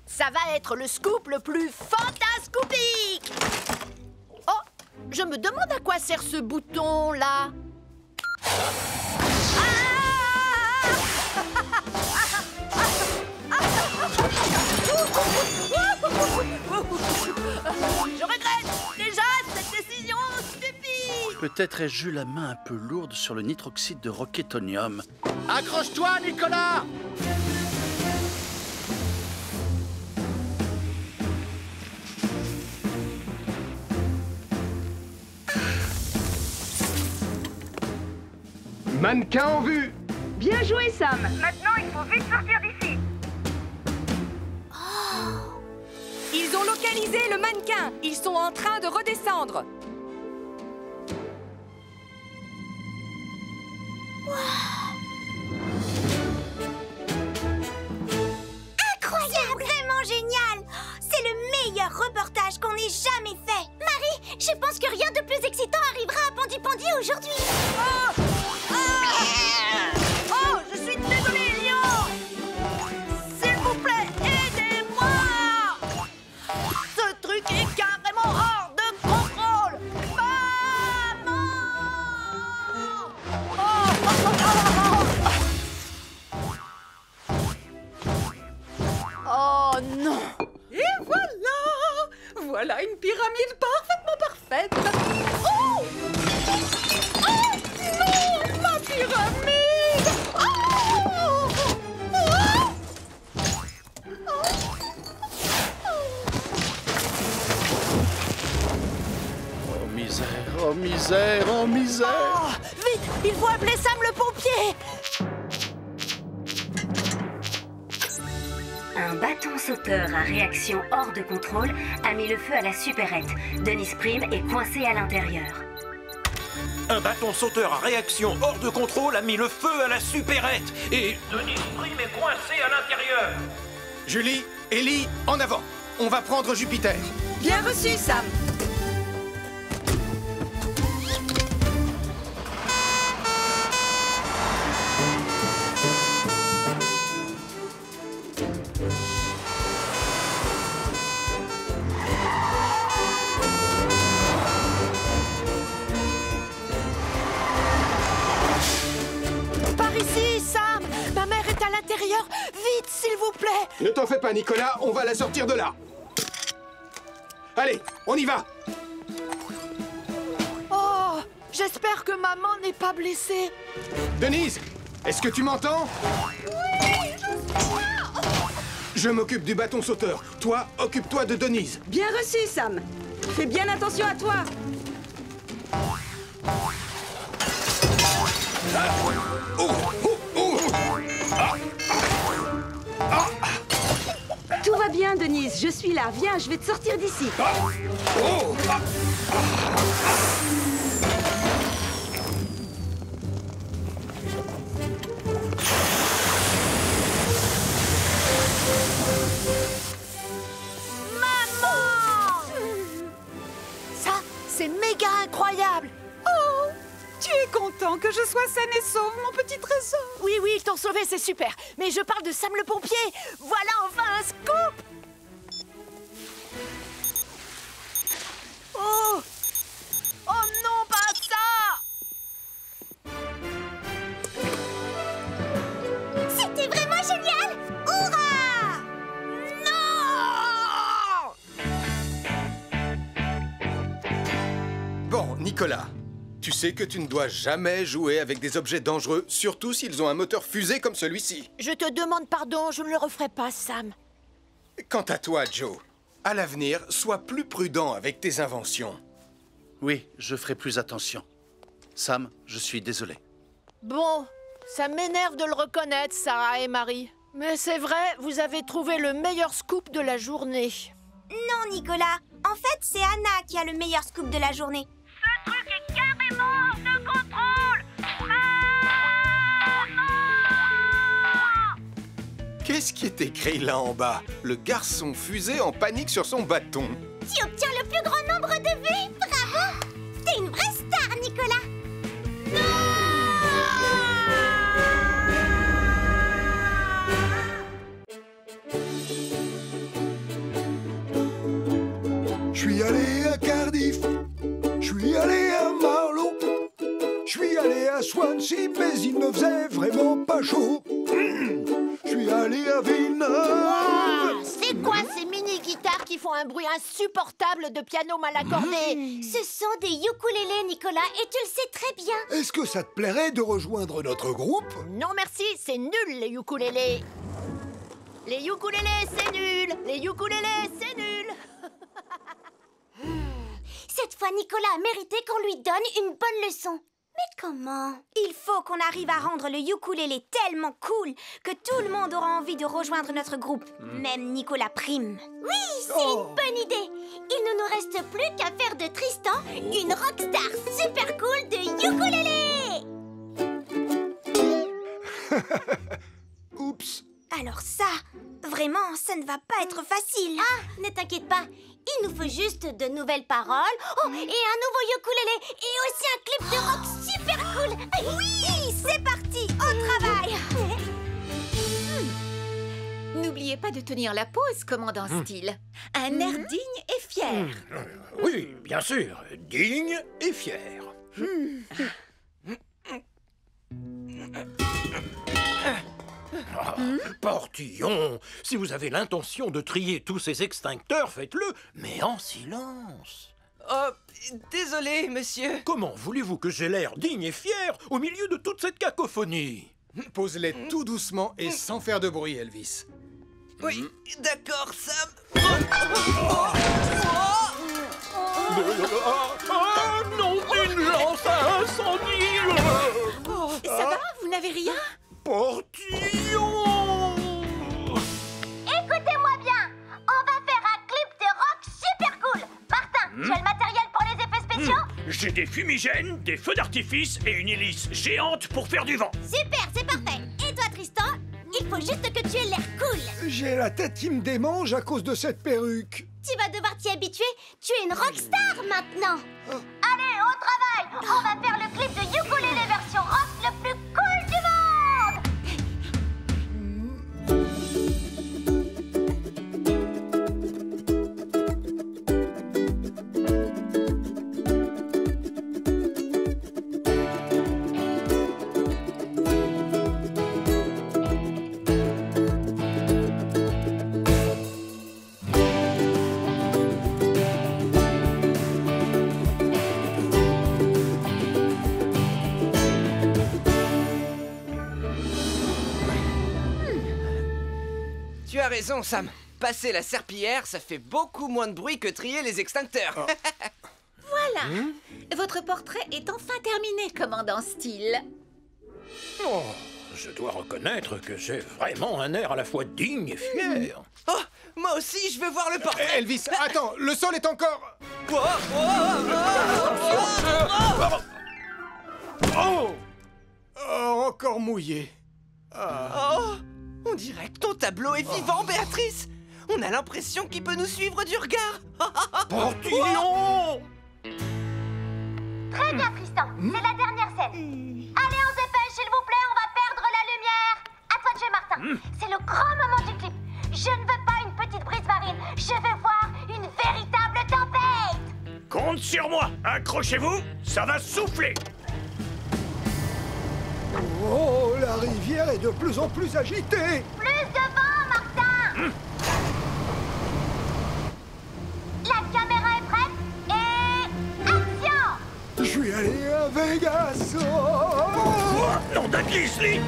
Ça va être le scoop le plus fantascoopique! Oh! Je me demande à quoi sert ce bouton-là. Je regrette déjà cette décision stupide. Peut-être ai-je eu la main un peu lourde sur le nitroxyde de roquetonium. Accroche-toi, Nicolas! Mannequin en vue! Bien joué, Sam. Maintenant, il faut vite sortir d'ici. Ils ont localisé le mannequin. Ils sont en train de redescendre. Incroyable! Vraiment génial! C'est le meilleur reportage qu'on ait jamais fait. Marie, je pense que rien de plus excitant arrivera à Pontypandy aujourd'hui. misère, en misère. Oh, vite, il faut appeler Sam le pompier. Un bâton sauteur à réaction hors de contrôle a mis le feu à la supérette. Denise Prime est coincée à l'intérieur. Un bâton sauteur à réaction hors de contrôle a mis le feu à la supérette et... Denise Prime est coincée à l'intérieur. Julie, Ellie, en avant. On va prendre Jupiter. Bien reçu, Sam. Par ici, Sam. Ma mère est à l'intérieur. Vite, s'il vous plaît. Ne t'en fais pas, Nicolas, on va la sortir de là. Allez, on y va. Oh, j'espère que maman n'est pas blessée. Denise, est-ce que tu m'entends? Oui, je suis là. Je m'occupe du bâton sauteur. Toi, occupe-toi de Denise. Bien reçu, Sam. Fais bien attention à toi. Tout va bien, Denise. Je suis là. Viens, je vais te sortir d'ici. Ça, c'est méga incroyable. Oh, tu es content que je sois saine et sauve, mon petit trésor? Oui, oui, ils t'ont sauvé, c'est super. Mais je parle de Sam le pompier. Voilà enfin un scoop. Oh! Oh non, pas ça! C'était vraiment génial! Hurrah! Non! Bon, Nicolas, tu sais que tu ne dois jamais jouer avec des objets dangereux, surtout s'ils ont un moteur fusée comme celui-ci. Je te demande pardon, je ne le referai pas, Sam. Quant à toi, Joe, à l'avenir, sois plus prudent avec tes inventions. Oui, je ferai plus attention. Sam, je suis désolé. Bon, ça m'énerve de le reconnaître, Sarah et Marie. Mais c'est vrai, vous avez trouvé le meilleur scoop de la journée. Non, Nicolas. En fait, c'est Anna qui a le meilleur scoop de la journée. Ce truc est carrément hors de contrôle. Qu'est-ce qui est écrit là en bas? Le garçon fusée en panique sur son bâton. Tu obtiens le plus grand nombre de vues. Bravo! T'es une vraie star, Nicolas. Je suis allé à Cardiff, je suis allé à Marlow, je suis allé à Swansea, mais il ne faisait vraiment pas chaud. Je suis allé à Villeneuve. Wow, c'est quoi ces mini-guitares qui font un bruit insupportable de piano mal accordé? Ce sont des ukulélés, Nicolas, et tu le sais très bien. Est-ce que ça te plairait de rejoindre notre groupe? Non merci, c'est nul les ukulélés. Les ukulélés, c'est nul. Les ukulélés, c'est nul. Cette fois, Nicolas a mérité qu'on lui donne une bonne leçon. Mais comment? Il faut qu'on arrive à rendre le ukulélé tellement cool que tout le monde aura envie de rejoindre notre groupe. Même Nicolas Prime. Oui, c'est une bonne idée. Il ne nous reste plus qu'à faire de Tristan une rockstar super cool de ukulélé. Oups. Alors ça, vraiment, ça ne va pas être facile. Ah, ne t'inquiète pas. Il nous faut juste de nouvelles paroles. Oh, et un nouveau ukulélé. Et aussi un clip de rock super cool. Oui, c'est parti, au travail. N'oubliez pas de tenir la pause, commandant Steele. Un air digne et fier. Oui, bien sûr, digne et fier. Portillon, si vous avez l'intention de trier tous ces extincteurs, faites-le, mais en silence. Oh, désolé, monsieur. Comment voulez-vous que j'ai l'air digne et fier au milieu de toute cette cacophonie? Pose-les tout doucement et sans faire de bruit, Elvis. Oui, d'accord, Sam. Ah non, mais une lance à incendie. Ça va? Vous n'avez rien? Portillon. Écoutez-moi bien. On va faire un clip de rock super cool. Martin, tu as le matériel pour les effets spéciaux? J'ai des fumigènes, des feux d'artifice et une hélice géante pour faire du vent. Super, c'est parfait. Et toi, Tristan? Il faut juste que tu aies l'air cool. J'ai la tête qui me démange à cause de cette perruque. Tu vas devoir t'y habituer. Tu es une rockstar maintenant. Allez, au travail. On va faire le clip de Ukulele version rock le plus cool du monde. Tu as raison, Sam. Passer la serpillière, ça fait beaucoup moins de bruit que trier les extincteurs. Voilà. Votre portrait est enfin terminé, commandant Steele. Oh, je dois reconnaître que j'ai vraiment un air à la fois digne et fier. Oh, moi aussi, je veux voir le portrait. Elvis, attends, le sol est encore... Oh, encore mouillé. Oh, on dirait que ton tableau est vivant, Béatrice. On a l'impression qu'il peut nous suivre du regard. Portillon! Très bien, Tristan. C'est la dernière scène. Allez, on se dépêche, s'il vous plaît, on va perdre la lumière. À toi de jouer, Martin. C'est le grand moment du clip. Je ne veux pas une petite brise marine. Je veux voir une véritable tempête. Compte sur moi. Accrochez-vous, ça va souffler. Oh, la rivière est de plus en plus agitée. Plus de vent, Martin. La caméra est prête et... action. Je suis allé à Vegas. Nom d'un grizzly.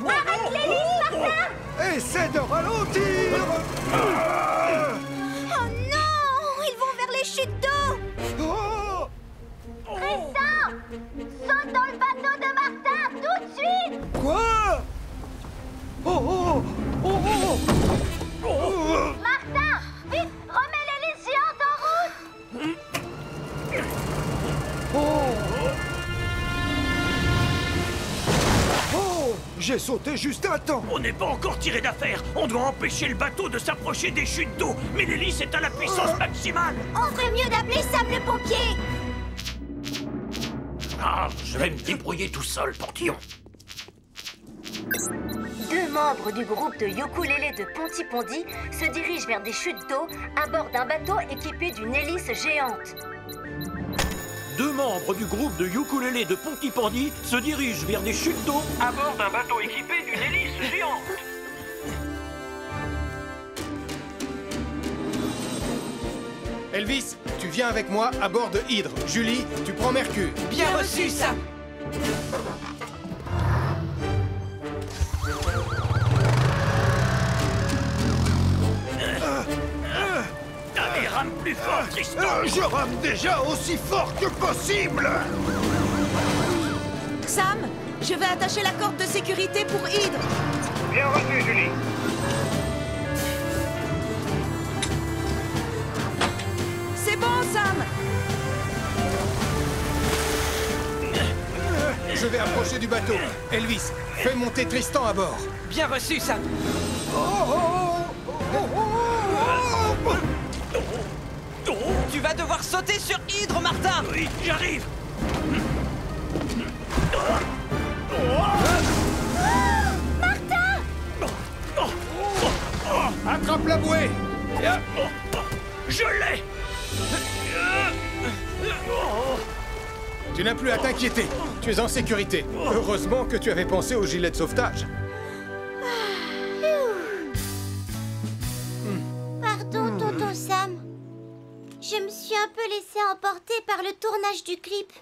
Arrête l'hélice, Martin. Essaie de ralentir. Oh non, ils vont vers les chutes d'eau. Tristan, saute dans le bateau de Martin, tout de suite. Quoi? Oh, oh, oh, oh, oh. Martin, vite, remets l'hélice géante en route. Oh, j'ai sauté juste à temps. On n'est pas encore tiré d'affaire. On doit empêcher le bateau de s'approcher des chutes d'eau. Mais l'hélice est à la puissance maximale. On ferait mieux d'appeler Sam le pompier. Ah, je vais me débrouiller tout seul, Portillon. 2 membres du groupe de ukulélé de Pontypondi se dirigent vers des chutes d'eau à bord d'un bateau équipé d'une hélice géante. 2 membres du groupe de ukulélé de Pontypondi se dirigent vers des chutes d'eau À bord d'un bateau équipé d'une hélice géante. Elvis, tu viens avec moi à bord de Hydre. Julie, tu prends Mercure. Bien reçu, Sam. Allez, rame plus fort, Tristan. Je rame déjà aussi fort que possible. Sam, je vais attacher la corde de sécurité pour Hydre. Bien reçu, Julie. C'est bon, Sam. Je vais approcher du bateau. Elvis, fais monter Tristan à bord. Bien reçu, Sam. Tu vas devoir sauter sur Hydre, Martin. Oui, j'arrive. Attrape la bouée. Je l'ai. Tu n'as plus à t'inquiéter. Tu es en sécurité. Heureusement que tu avais pensé au gilet de sauvetage. Pardon, tonton Sam. Je me suis un peu laissé emporter par le tournage du clip.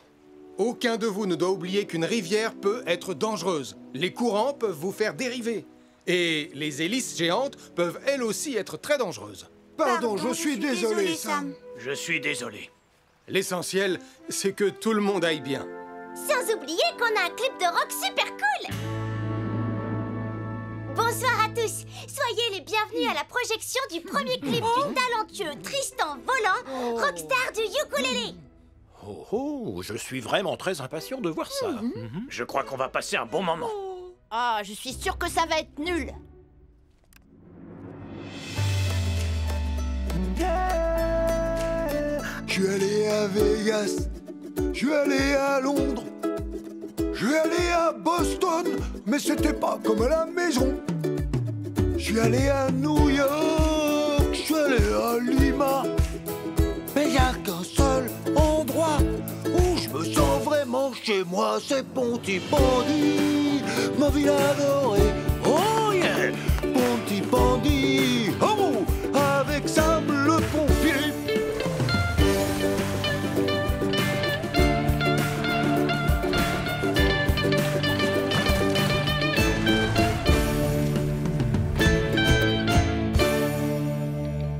Aucun de vous ne doit oublier qu'une rivière peut être dangereuse. Les courants peuvent vous faire dériver. Et les hélices géantes peuvent elles aussi être très dangereuses. Pardon, je suis désolé, Sam. Je suis désolé. L'essentiel, c'est que tout le monde aille bien. Sans oublier qu'on a un clip de rock super cool. Bonsoir à tous. Soyez les bienvenus à la projection du premier clip du talentueux Tristan Volant, rockstar du ukulélé. Oh, je suis vraiment très impatient de voir ça. Je crois qu'on va passer un bon moment. Ah, je suis sûre que ça va être nul. Je suis allé à Vegas, je suis allé à Londres, je suis allé à Boston, mais c'était pas comme à la maison. Je suis allé à New York, je suis allé à Lima, mais il n'y a qu'un seul endroit où je me sens vraiment chez moi, c'est Pontypandy, ma ville adorée. Oh yeah, Pontypandy, oh, avec Sam le pompier.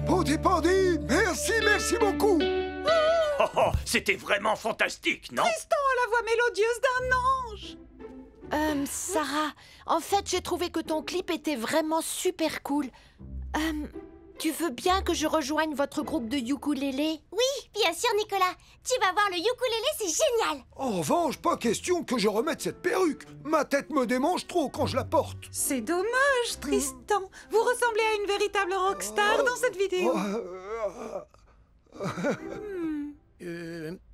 Pontypandy, merci beaucoup. Oh, oh, c'était vraiment fantastique, non? Tristan a la voix mélodieuse d'un ange. Sarah, en fait, j'ai trouvé que ton clip était vraiment super cool. Tu veux bien que je rejoigne votre groupe de ukulélé? Oui, bien sûr, Nicolas. Tu vas voir, le ukulélé, c'est génial. En revanche, pas question que je remette cette perruque. Ma tête me démange trop quand je la porte. C'est dommage, Tristan. Vous ressemblez à une véritable rockstar dans cette vidéo.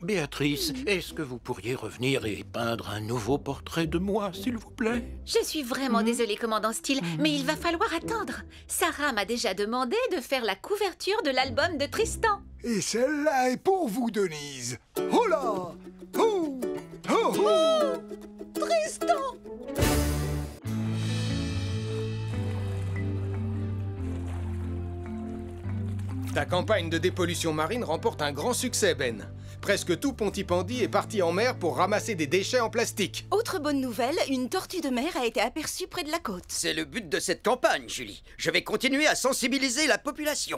Béatrice, est-ce que vous pourriez revenir et peindre un nouveau portrait de moi, s'il vous plaît? Je suis vraiment désolée, commandant Steele, mais il va falloir attendre. Sarah m'a déjà demandé de faire la couverture de l'album de Tristan. Et celle-là est pour vous, Denise. Oh là! Oh! Oh! Oh! Tristan! Ta campagne de dépollution marine remporte un grand succès, Ben. Presque tout Pontypandy est parti en mer pour ramasser des déchets en plastique. Autre bonne nouvelle, une tortue de mer a été aperçue près de la côte. C'est le but de cette campagne, Julie. Je vais continuer à sensibiliser la population.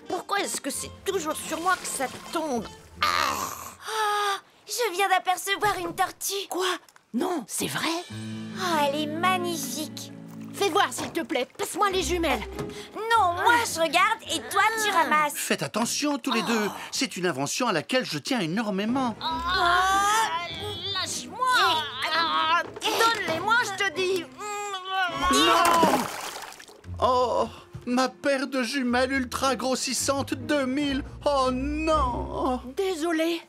Pourquoi est-ce que c'est toujours sur moi que ça tombe? Je viens d'apercevoir une tortue. Quoi? Non, c'est vrai? Oh, elle est magnifique. Fais voir, s'il te plaît. Passe-moi les jumelles. Non, moi je regarde et toi tu ramasses. Faites attention tous les deux. C'est une invention à laquelle je tiens énormément. Lâche-moi. Donne-les-moi, je te dis. Non! Oh, ma paire de jumelles ultra grossissantes 2000. Oh non! Désolée.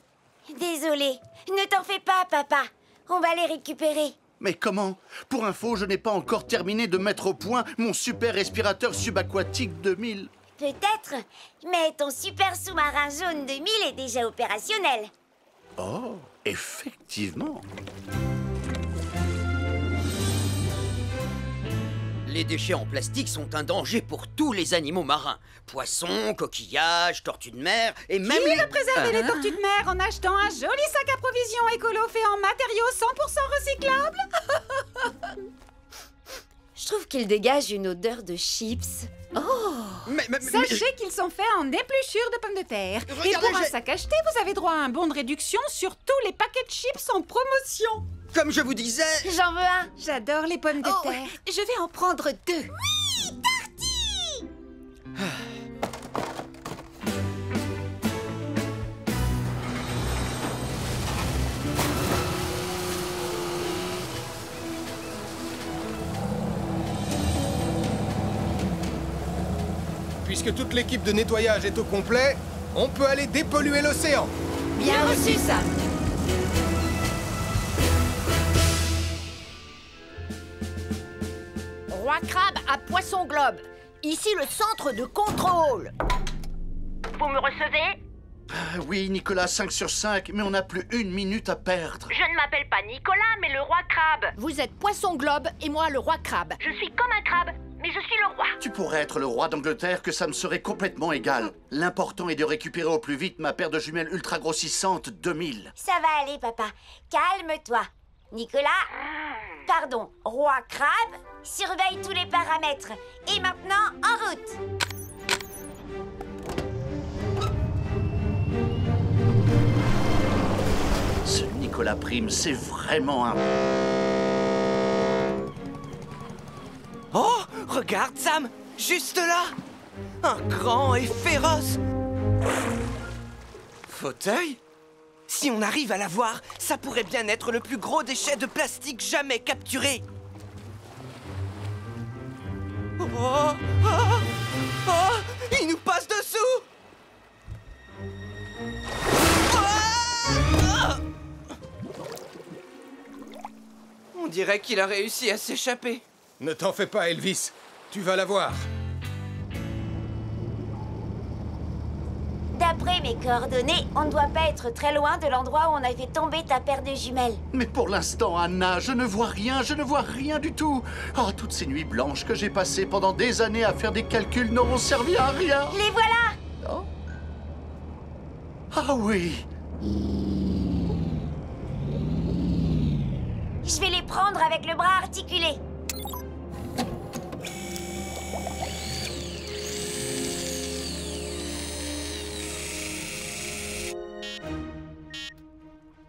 Désolée. Ne t'en fais pas, papa. On va les récupérer. Mais comment? Pour info, je n'ai pas encore terminé de mettre au point mon super respirateur subaquatique 2000. Peut-être, mais ton super sous-marin jaune 2000 est déjà opérationnel. Oh, effectivement. Les déchets en plastique sont un danger pour tous les animaux marins. Poissons, coquillages, tortues de mer et même Qui les... a préservé les tortues de mer en achetant un joli sac à provisions écolo fait en matériaux 100% recyclables? Je trouve qu'il dégage une odeur de chips. Sachez qu'ils sont faits en épluchures de pommes de terre. Regardez, Et pour un j'ai- sac acheté, vous avez droit à un bon de réduction sur tous les paquets de chips en promotion. Comme je vous disais... J'en veux un. J'adore les pommes de terre. Je vais en prendre 2. Oui, Tarty! Puisque toute l'équipe de nettoyage est au complet, on peut aller dépolluer l'océan. Bien reçu, Sam. Roi Crabe à Poisson Globe. Ici le centre de contrôle. Vous me recevez? Oui, Nicolas, 5 sur 5, mais on n'a plus 1 minute à perdre. Je ne m'appelle pas Nicolas, mais le roi crabe. Vous êtes Poisson Globe et moi le Roi Crabe. Je suis comme un crabe, mais je suis le roi. Tu pourrais être le roi d'Angleterre, que ça me serait complètement égal. L'important est de récupérer au plus vite ma paire de jumelles ultra grossissantes 2000. Ça va aller, papa. Calme-toi. Nicolas, pardon, Roi Crabe, surveille tous les paramètres. Et maintenant, en route. Ce Nicolas Prime, c'est vraiment un... Oh, regarde, Sam! Juste là! Un grand et féroce fauteuil? Si on arrive à l'avoir, ça pourrait bien être le plus gros déchet de plastique jamais capturé. Oh, oh, oh, il nous passe dessous! On dirait qu'il a réussi à s'échapper. Ne t'en fais pas, Elvis. Tu vas l'avoir. D'après mes coordonnées, on ne doit pas être très loin de l'endroit où on a fait tomber ta paire de jumelles. Mais pour l'instant, Anna, je ne vois rien du tout. Oh, toutes ces nuits blanches que j'ai passées pendant des années à faire des calculs n'auront servi à rien. Les voilà! Oh. Ah oui. Je vais les prendre avec le bras articulé.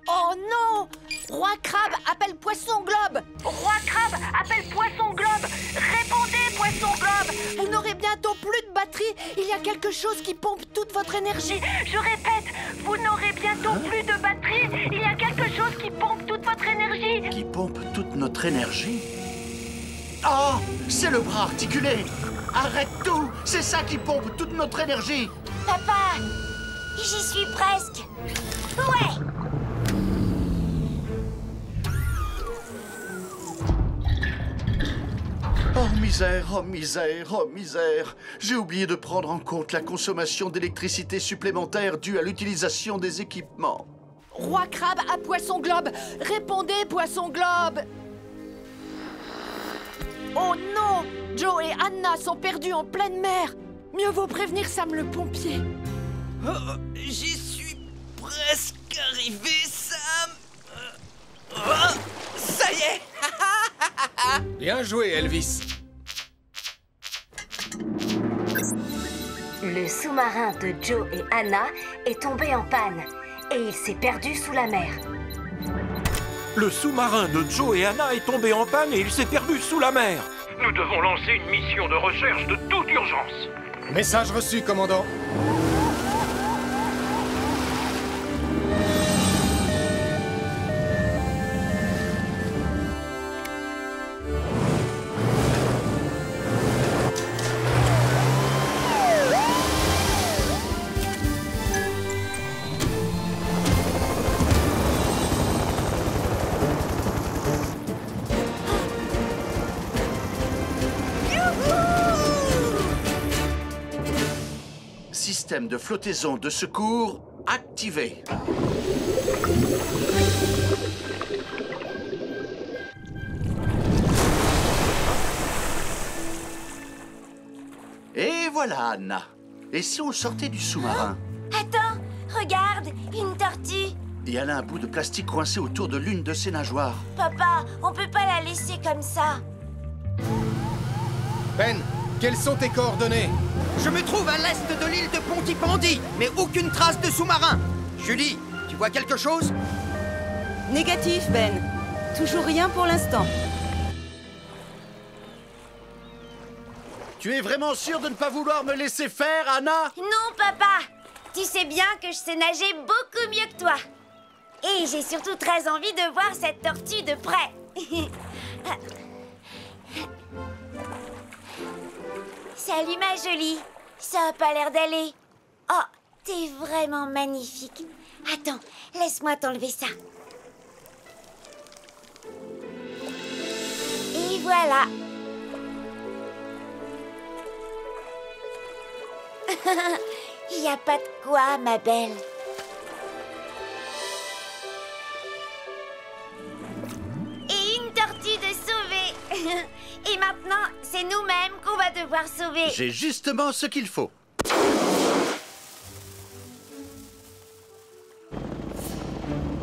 Oh non! Roi Crabe appelle Poisson Globe! Roi Crabe appelle Poisson Globe! Répondez, Poisson Globe! Vous n'aurez bientôt plus de batterie. Il y a quelque chose qui pompe toute votre énergie. Je répète, vous n'aurez bientôt plus de batterie. Il y a quelque chose qui pompe toute votre énergie. Qui pompe toute notre énergie? Oh, c'est le bras articulé. Arrête tout. C'est ça qui pompe toute notre énergie. Papa, j'y suis presque. Ouais! Oh misère, oh misère, oh misère. J'ai oublié de prendre en compte la consommation d'électricité supplémentaire due à l'utilisation des équipements. Roi Crabe à Poisson Globe! Répondez, Poisson Globe! Oh non! Joe et Anna sont perdus en pleine mer! Mieux vaut prévenir Sam le pompier. Oh, j'y suis presque arrivé, Sam! Oh, ça y est! Bien joué, Elvis. Le sous-marin de Joe et Anna est tombé en panne et il s'est perdu sous la mer. Le sous-marin de Joe et Anna est tombé en panne et il s'est perdu sous la mer. Nous devons lancer une mission de recherche de toute urgence. Message reçu, commandant. Système de flottaison de secours activé. Et voilà, Anna. Et si on sortait du sous-marin? Attends, regarde, une tortue. Et elle a un bout de plastique coincé autour de l'une de ses nageoires. Papa, on peut pas la laisser comme ça. Ben, quelles sont tes coordonnées? Je me trouve à l'est de l'île de Pontypandy, mais aucune trace de sous-marin. Julie, tu vois quelque chose? Négatif, Ben. Toujours rien pour l'instant. Tu es vraiment sûre de ne pas vouloir me laisser faire, Anna? Non, papa. Tu sais bien que je sais nager beaucoup mieux que toi. Et j'ai surtout très envie de voir cette tortue de près. Salut, ma jolie. Ça a pas l'air d'aller. Oh, t'es vraiment magnifique. Attends, laisse-moi t'enlever ça. Et voilà. Il n'y a pas de quoi, ma belle. Et une tortue de sauver. Et maintenant, c'est nous-mêmes qu'on va devoir sauver. J'ai justement ce qu'il faut.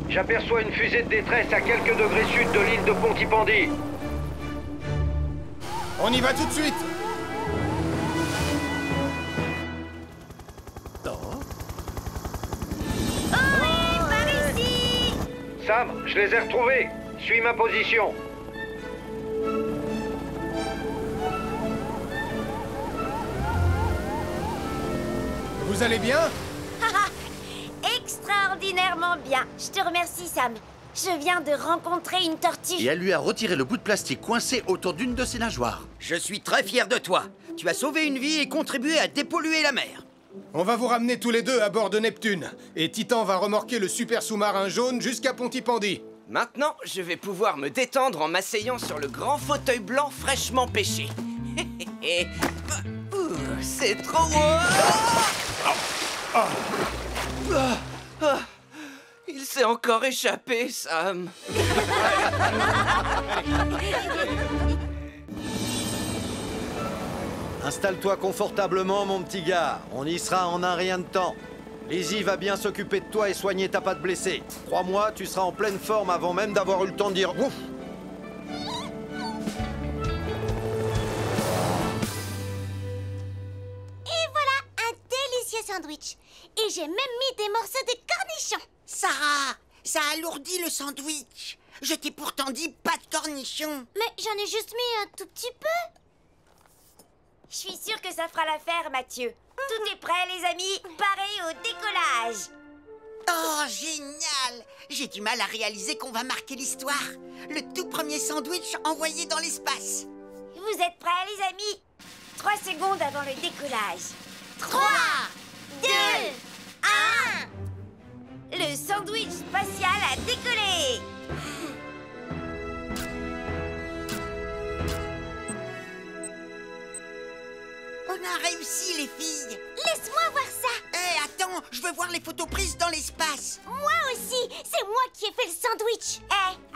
J'aperçois une fusée de détresse à quelques degrés sud de l'île de Pontypandy. On y va tout de suite. Oh oui, par ici! Sam, je les ai retrouvés. Suis ma position. Vous allez bien? Extraordinairement bien. Je te remercie, Sam. Je viens de rencontrer une tortue. Et elle lui a retiré le bout de plastique coincé autour d'une de ses nageoires. Je suis très fier de toi. Tu as sauvé une vie et contribué à dépolluer la mer. On va vous ramener tous les deux à bord de Neptune. Et Titan va remorquer le super sous-marin jaune jusqu'à Pontypandy. Maintenant, je vais pouvoir me détendre en m'asseyant sur le grand fauteuil blanc fraîchement pêché. C'est trop... Il s'est encore échappé, Sam. Installe-toi confortablement, mon petit gars. On y sera en un rien de temps. Lizzie va bien s'occuper de toi et soigner ta patte blessée. Crois-moi, tu seras en pleine forme avant même d'avoir eu le temps de dire ouf. Et voilà, un délicieux sandwich. Et j'ai même mis des morceaux de cornichons. Sarah, ça alourdit le sandwich. Je t'ai pourtant dit pas de cornichons. Mais j'en ai juste mis un tout petit peu. Je suis sûre que ça fera l'affaire, Mathieu. Tout est prêt, les amis. Pareil au décollage. Oh, génial! J'ai du mal à réaliser qu'on va marquer l'histoire. Le tout premier sandwich envoyé dans l'espace. Vous êtes prêts, les amis? 3 secondes avant le décollage. 3, 2, 1. Le sandwich spatial a décollé. On a réussi, les filles. Laisse-moi voir ça. Hé, attends, je veux voir les photos prises dans l'espace. Moi aussi, c'est moi qui ai fait le sandwich.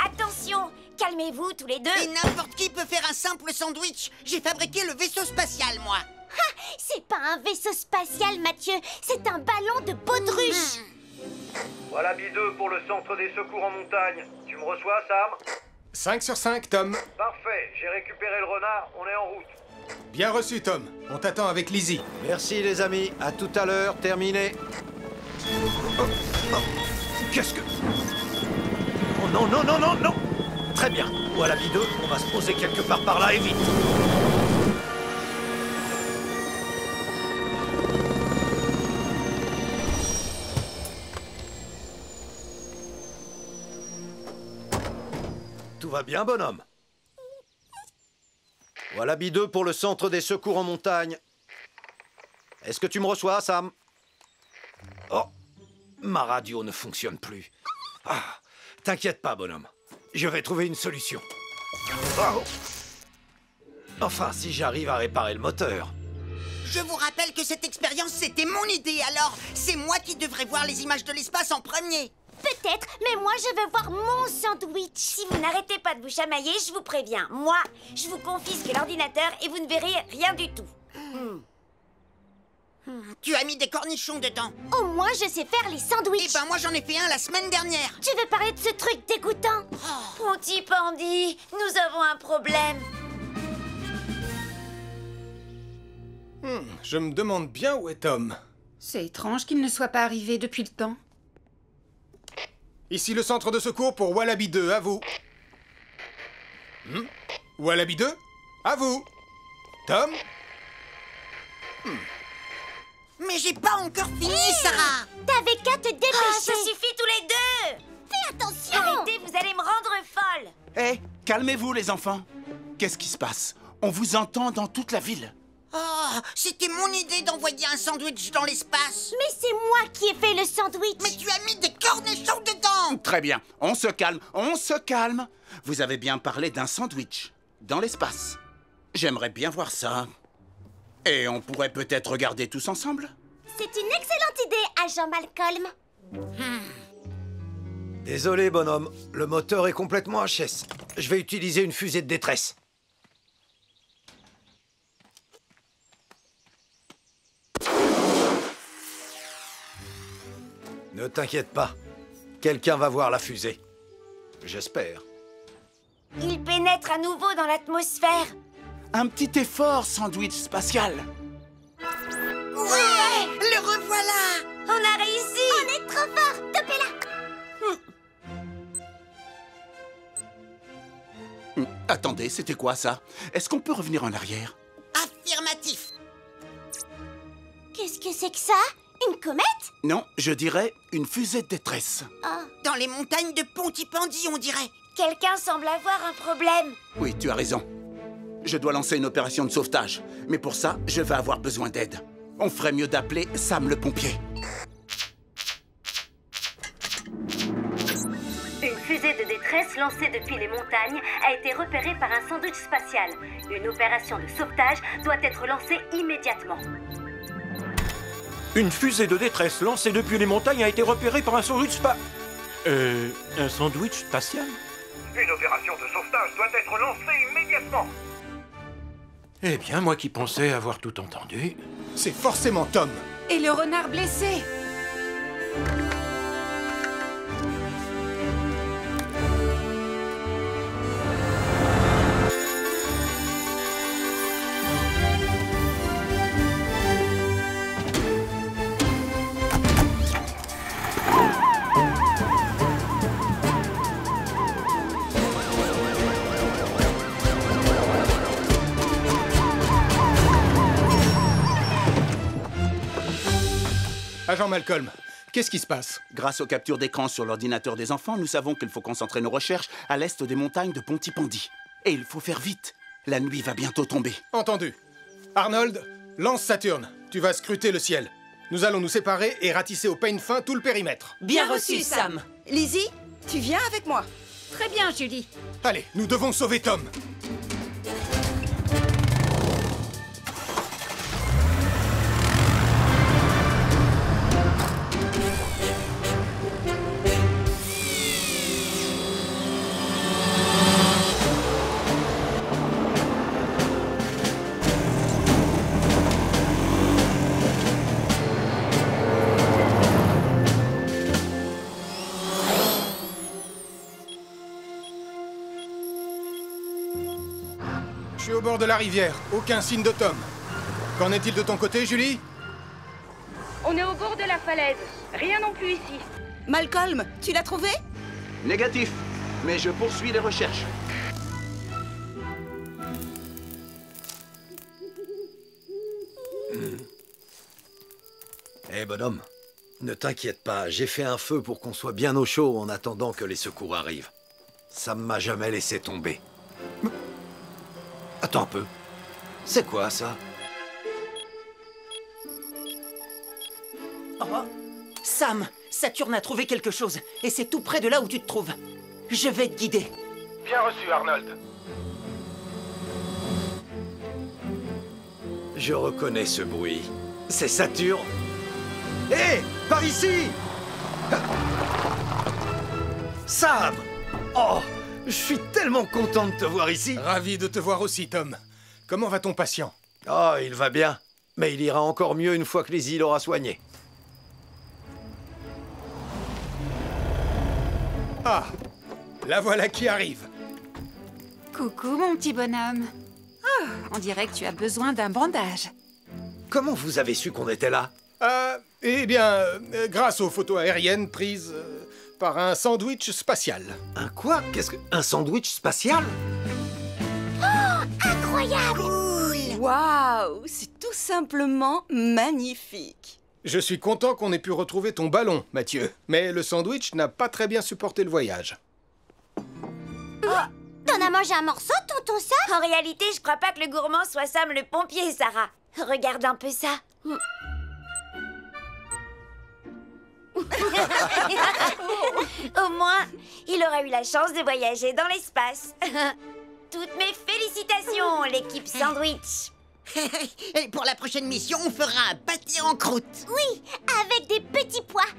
Attention, calmez-vous tous les deux. Et n'importe qui peut faire un simple sandwich. J'ai fabriqué le vaisseau spatial, moi. C'est pas un vaisseau spatial, Mathieu. C'est un ballon de baudruche. Voilà B2 pour le centre des secours en montagne. Tu me reçois, Sam? 5 sur 5, Tom. Parfait, j'ai récupéré le renard, on est en route. Bien reçu, Tom. On t'attend avec Lizzie. Merci, les amis. À tout à l'heure. Terminé. Qu'est-ce que... Oh non, non, non, non, non. Très bien. Voilà B2, on va se poser quelque part par là et vite. Tout va bien, bonhomme? Voilà B2 pour le centre des secours en montagne. Est-ce que tu me reçois, Sam? Oh, ma radio ne fonctionne plus. Ah, t'inquiète pas, bonhomme. Je vais trouver une solution. Oh. Enfin, si j'arrive à réparer le moteur. Je vous rappelle que cette expérience, c'était mon idée, alors c'est moi qui devrais voir les images de l'espace en premier. Peut-être, mais moi je veux voir mon sandwich. Si vous n'arrêtez pas de vous chamailler, je vous préviens. Moi, je vous confisque l'ordinateur et vous ne verrez rien du tout. Tu as mis des cornichons dedans. Au moins, je sais faire les sandwichs. Eh ben, moi j'en ai fait un la semaine dernière. Tu veux parler de ce truc dégoûtant? Pontypandy, nous avons un problème. Je me demande bien où est Tom. C'est étrange qu'il ne soit pas arrivé depuis le temps. Ici le centre de secours pour Wallaby 2, à vous. Wallaby 2, à vous. Tom? Mais j'ai pas encore fini, Sarah. T'avais qu'à te dépêcher. Ça suffit tous les deux. Fais attention. Arrêtez, vous allez me rendre folle. Hé, calmez-vous les enfants. Qu'est-ce qui se passe? On vous entend dans toute la ville. Oh, c'était mon idée d'envoyer un sandwich dans l'espace. Mais c'est moi qui ai fait le sandwich. Mais tu as mis des cornichons dedans. Très bien, on se calme, on se calme. Vous avez bien parlé d'un sandwich dans l'espace. J'aimerais bien voir ça. Et on pourrait peut-être regarder tous ensemble. C'est une excellente idée, agent Malcolm. Désolé, bonhomme. Le moteur est complètement HS. Je vais utiliser une fusée de détresse. Ne t'inquiète pas. Quelqu'un va voir la fusée. J'espère. Il pénètre à nouveau dans l'atmosphère. Un petit effort, sandwich spatial. Ouais, le revoilà. On a réussi. On est trop fort. Topez-la. Attendez, c'était quoi ça? Est-ce qu'on peut revenir en arrière? Affirmatif. Qu'est-ce que c'est que ça? Une comète? Non, je dirais une fusée de détresse. Dans les montagnes de Pontypandy, on dirait. Quelqu'un semble avoir un problème. Oui, tu as raison. Je dois lancer une opération de sauvetage. Mais pour ça, je vais avoir besoin d'aide. On ferait mieux d'appeler Sam le pompier. Une fusée de détresse lancée depuis les montagnes a été repérée par un sandwich spatial. Une opération de sauvetage doit être lancée immédiatement. Une fusée de détresse lancée depuis les montagnes a été repérée par un sandwich un sandwich spatial? Une opération de sauvetage doit être lancée immédiatement. Eh bien, moi qui pensais avoir tout entendu... C'est forcément Tom. Et le renard blessé. Agent Malcolm, qu'est-ce qui se passe? Grâce aux captures d'écran sur l'ordinateur des enfants, nous savons qu'il faut concentrer nos recherches à l'est des montagnes de Pontypandy. Et il faut faire vite. La nuit va bientôt tomber. Entendu. Arnold, lance Saturne. Tu vas scruter le ciel. Nous allons nous séparer et ratisser au peigne fin tout le périmètre. Bien reçu, Sam. Lizzie, tu viens avec moi. Très bien, Julie. Allez, nous devons sauver Tom. Je suis au bord de la rivière. Aucun signe de Tom. Qu'en est-il de ton côté, Julie? On est au bord de la falaise. Rien non plus ici. Malcolm, tu l'as trouvé? Négatif. Mais je poursuis les recherches. Eh bonhomme, ne t'inquiète pas, j'ai fait un feu pour qu'on soit bien au chaud en attendant que les secours arrivent. Ça ne m'a jamais laissé tomber. Attends un peu. C'est quoi ça? Oh. Sam, Saturne a trouvé quelque chose, et c'est tout près de là où tu te trouves. Je vais te guider. Bien reçu, Arnold. Je reconnais ce bruit. C'est Saturne. Hé, par ici! Sam! Oh, je suis tellement content de te voir ici. Ravi de te voir aussi, Tom. Comment va ton patient? Oh, il va bien. Mais il ira encore mieux une fois que Lizzie l'aura soigné. Ah, la voilà qui arrive. Coucou, mon petit bonhomme. Oh, on dirait que tu as besoin d'un bandage. Comment vous avez su qu'on était là? Eh bien, grâce aux photos aériennes prises par un sandwich spatial. Un quoi? Qu'est-ce que... Un sandwich spatial? Oh, incroyable! Cool! Waouh! C'est tout simplement magnifique. Je suis content qu'on ait pu retrouver ton ballon, Mathieu. Mais le sandwich n'a pas très bien supporté le voyage. T'en as mangé un morceau, tonton Sam? En réalité, je crois pas que le gourmand soit Sam le pompier, Sarah. Regarde un peu ça. Au moins, il aura eu la chance de voyager dans l'espace. Toutes mes félicitations, l'équipe Sandwich. Et pour la prochaine mission, on fera un pâté en croûte. Oui, avec des petits pois.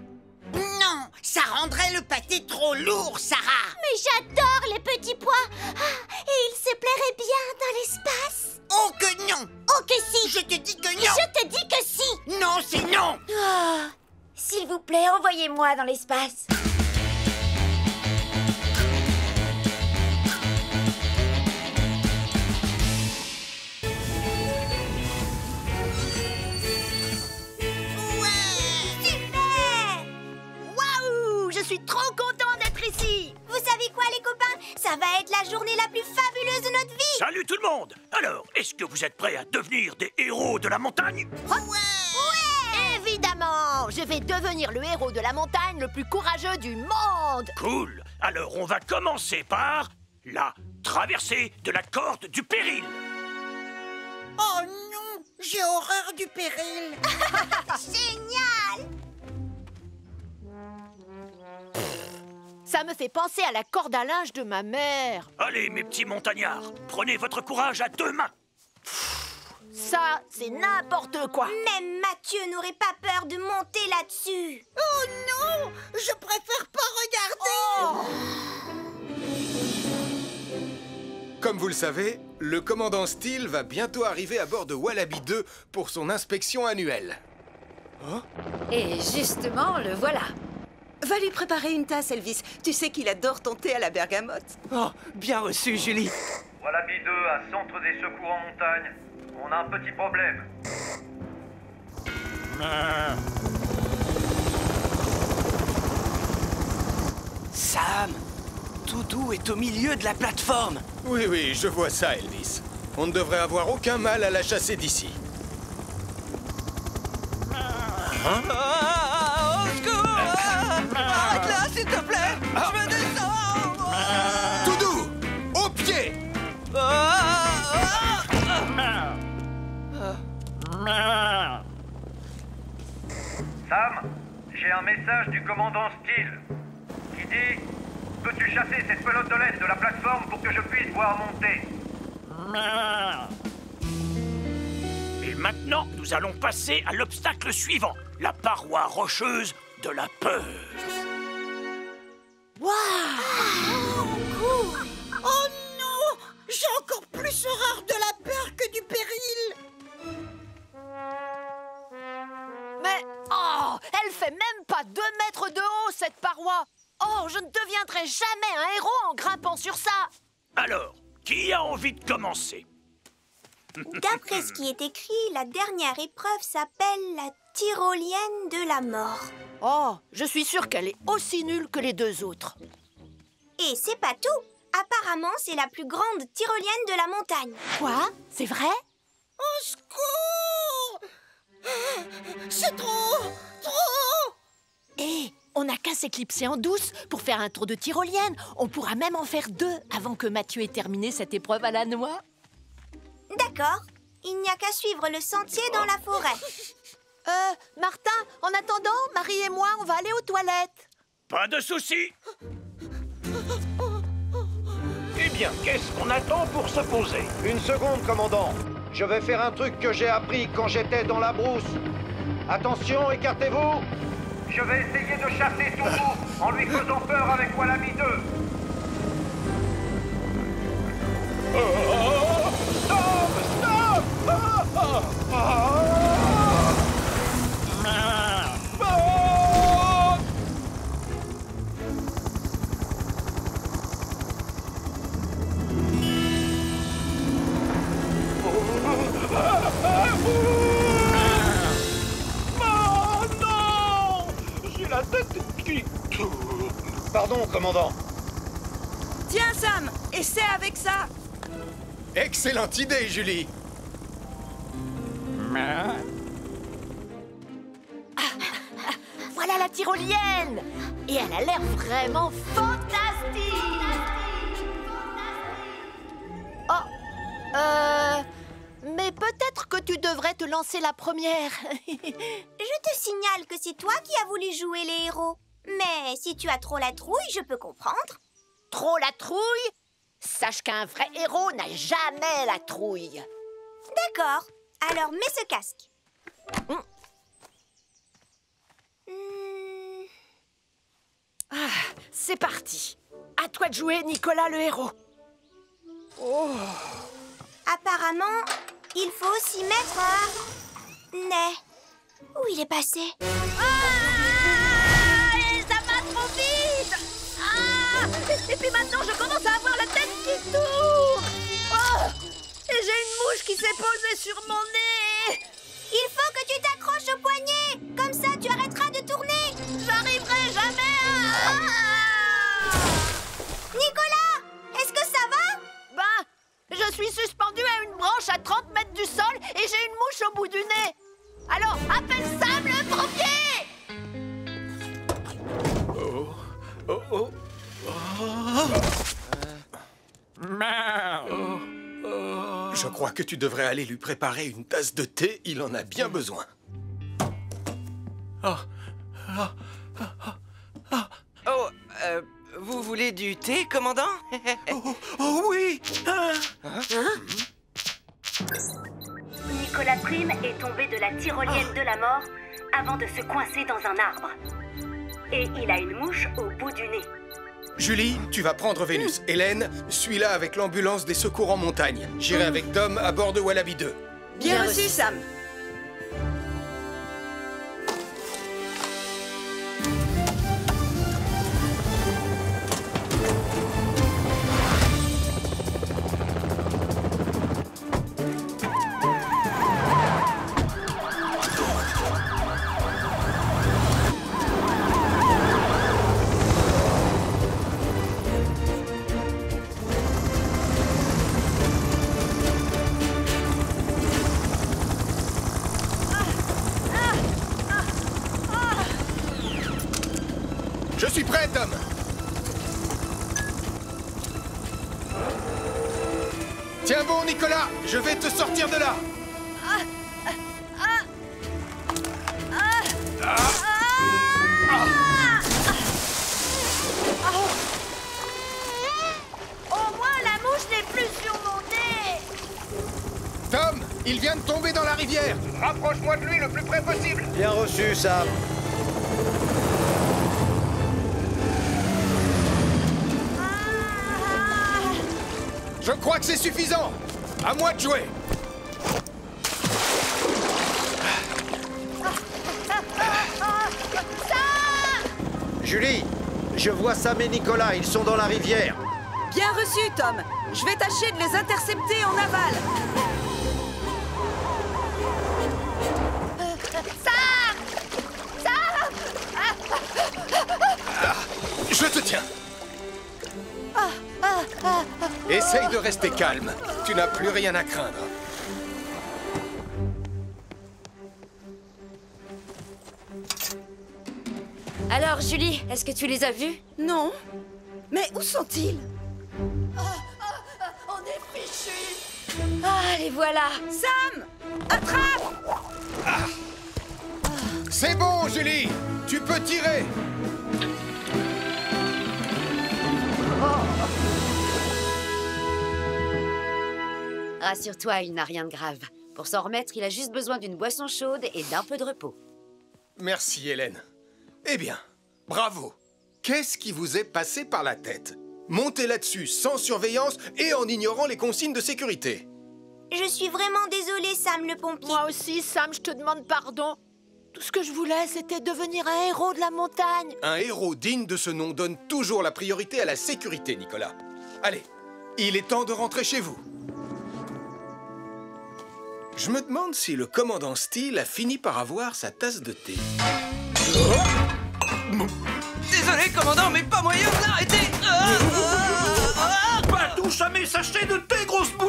Non, ça rendrait le pâté trop lourd, Sarah. Mais j'adore les petits pois. Et ils se plairaient bien dans l'espace. Oh que non. Oh que si. Je te dis que non. Je te dis que si. Non, c'est non. S'il vous plaît, envoyez-moi moi dans l'espace. Waouh! Je suis trop content d'être ici! Vous savez quoi, les copains? Ça va être la journée la plus fabuleuse de notre vie! Salut tout le monde! Alors, est-ce que vous êtes prêts à devenir des héros de la montagne? Évidemment! Je vais devenir le héros de la montagne le plus courageux du monde! Cool! Alors, on va commencer par la traversée de la corde du péril. Oh non! J'ai horreur du péril. Génial! Ça me fait penser à la corde à linge de ma mère. Allez, mes petits montagnards, prenez votre courage à 2 mains. Ça, c'est n'importe quoi. Même Mathieu n'aurait pas peur de monter là-dessus. Oh non! Je préfère pas regarder. Comme vous le savez, le commandant Steele va bientôt arriver à bord de Wallaby 2 pour son inspection annuelle. Oh? Et justement, le voilà. Va lui préparer une tasse, Elvis. Tu sais qu'il adore ton thé à la bergamote. Oh, bien reçu, Julie. Wallaby 2 à Centre des Secours en Montagne. On a un petit problème. Sam, Doudou est au milieu de la plateforme. Oui, oui, je vois ça, Elvis. On ne devrait avoir aucun mal à la chasser d'ici. Au secours! Arrête-la, s'il te plaît! Je me descends! Doudou! Au pied! Sam, j'ai un message du commandant Steele qui dit: peux-tu chasser cette pelote de laine de la plateforme pour que je puisse voir monter? Et maintenant, nous allons passer à l'obstacle suivant, la paroi rocheuse de la peur. Oh non! J'ai encore plus horreur de la peur que du péril. Mais, oh, elle fait même pas 2 mètres de haut, cette paroi. Oh, je ne deviendrai jamais un héros en grimpant sur ça. Alors, qui a envie de commencer? D'après ce qui est écrit, la dernière épreuve s'appelle la tyrolienne de la mort. Oh, je suis sûre qu'elle est aussi nulle que les 2 autres. Et c'est pas tout. Apparemment, c'est la plus grande tyrolienne de la montagne. Quoi? C'est vrai? Au secours! C'est trop! Trop! Hé, on n'a qu'à s'éclipser en douce pour faire un tour de tyrolienne. On pourra même en faire 2 avant que Mathieu ait terminé cette épreuve à la noix. D'accord. Il n'y a qu'à suivre le sentier dans la forêt. Martin, en attendant, Marie et moi, on va aller aux toilettes. Pas de souci. Eh bien, qu'est-ce qu'on attend pour se poser? Une seconde, commandant. Je vais faire un truc que j'ai appris quand j'étais dans la brousse. Attention, écartez-vous. Je vais essayer de chasser Doudou en lui faisant peur avec Wallaby 2. La tête qui... Pardon, commandant. Tiens, Sam, essaie avec ça. Excellente idée, Julie. Voilà la tyrolienne. Et elle a l'air vraiment fantastique. Oh, mais peut-être que tu devrais te lancer la première. Je te signale que c'est toi qui as voulu jouer les héros. Mais si tu as trop la trouille, je peux comprendre. Trop la trouille? Sache qu'un vrai héros n'a jamais la trouille. D'accord. Alors mets ce casque. C'est parti. À toi de jouer, Nicolas le héros. Oh. Apparemment, il faut aussi mettre un nez. Où il est passé? Et puis maintenant, je commence à avoir la tête qui tourne. Oh, et j'ai une mouche qui s'est posée sur mon nez. Il faut que tu t'accroches au poignet. Comme ça, tu arrêteras de tourner. J'arriverai jamais à... Nicolas, est-ce que ça va? Ben, je suis suspendu à une branche à 30 mètres du sol et j'ai une mouche au bout du nez. Alors, appelle Sam le pompier! Je crois que tu devrais aller lui préparer une tasse de thé, il en a bien besoin. Oh, vous voulez du thé, commandant? Oh oui! Nicolas Prime est tombé de la tyrolienne de la mort avant de se coincer dans un arbre. Et il a une mouche au bout du nez. Julie, tu vas prendre Vénus. Hélène, suis-la avec l'ambulance des secours en montagne. J'irai avec Tom à bord de Wallaby 2. Bien reçu, Sam. Je suis prêt, Tom. Tiens bon, Nicolas, je vais te sortir de là. Au moins, la mouche n'est plus sur mon nez. Tom, il vient de tomber dans la rivière. Rapproche-moi de lui le plus près possible. Bien reçu, Sam. Je crois que c'est suffisant. À moi de jouer. Julie, je vois Sam et Nicolas, ils sont dans la rivière. Bien reçu, Tom. Je vais tâcher de les intercepter en aval. Je te tiens. Essaye de rester calme. Tu n'as plus rien à craindre. Alors, Julie, est-ce que tu les as vus? Non. Mais où sont-ils? On est fichus. Ah, les voilà. Sam! Attrape! C'est bon, Julie. Tu peux tirer. Rassure-toi, il n'a rien de grave. Pour s'en remettre, il a juste besoin d'une boisson chaude et d'un peu de repos. Merci, Hélène. Eh bien, bravo. Qu'est-ce qui vous est passé par la tête? Monter là-dessus sans surveillance et en ignorant les consignes de sécurité. Je suis vraiment désolée, Sam le pompier. Moi aussi, Sam, je te demande pardon. Tout ce que je voulais, c'était devenir un héros de la montagne. Un héros digne de ce nom donne toujours la priorité à la sécurité, Nicolas. Allez, il est temps de rentrer chez vous. Je me demande si le commandant Steele a fini par avoir sa tasse de thé. Désolé, commandant, mais pas moyen de l'arrêter. Pas touche à mes sachets de thé, grosse boule!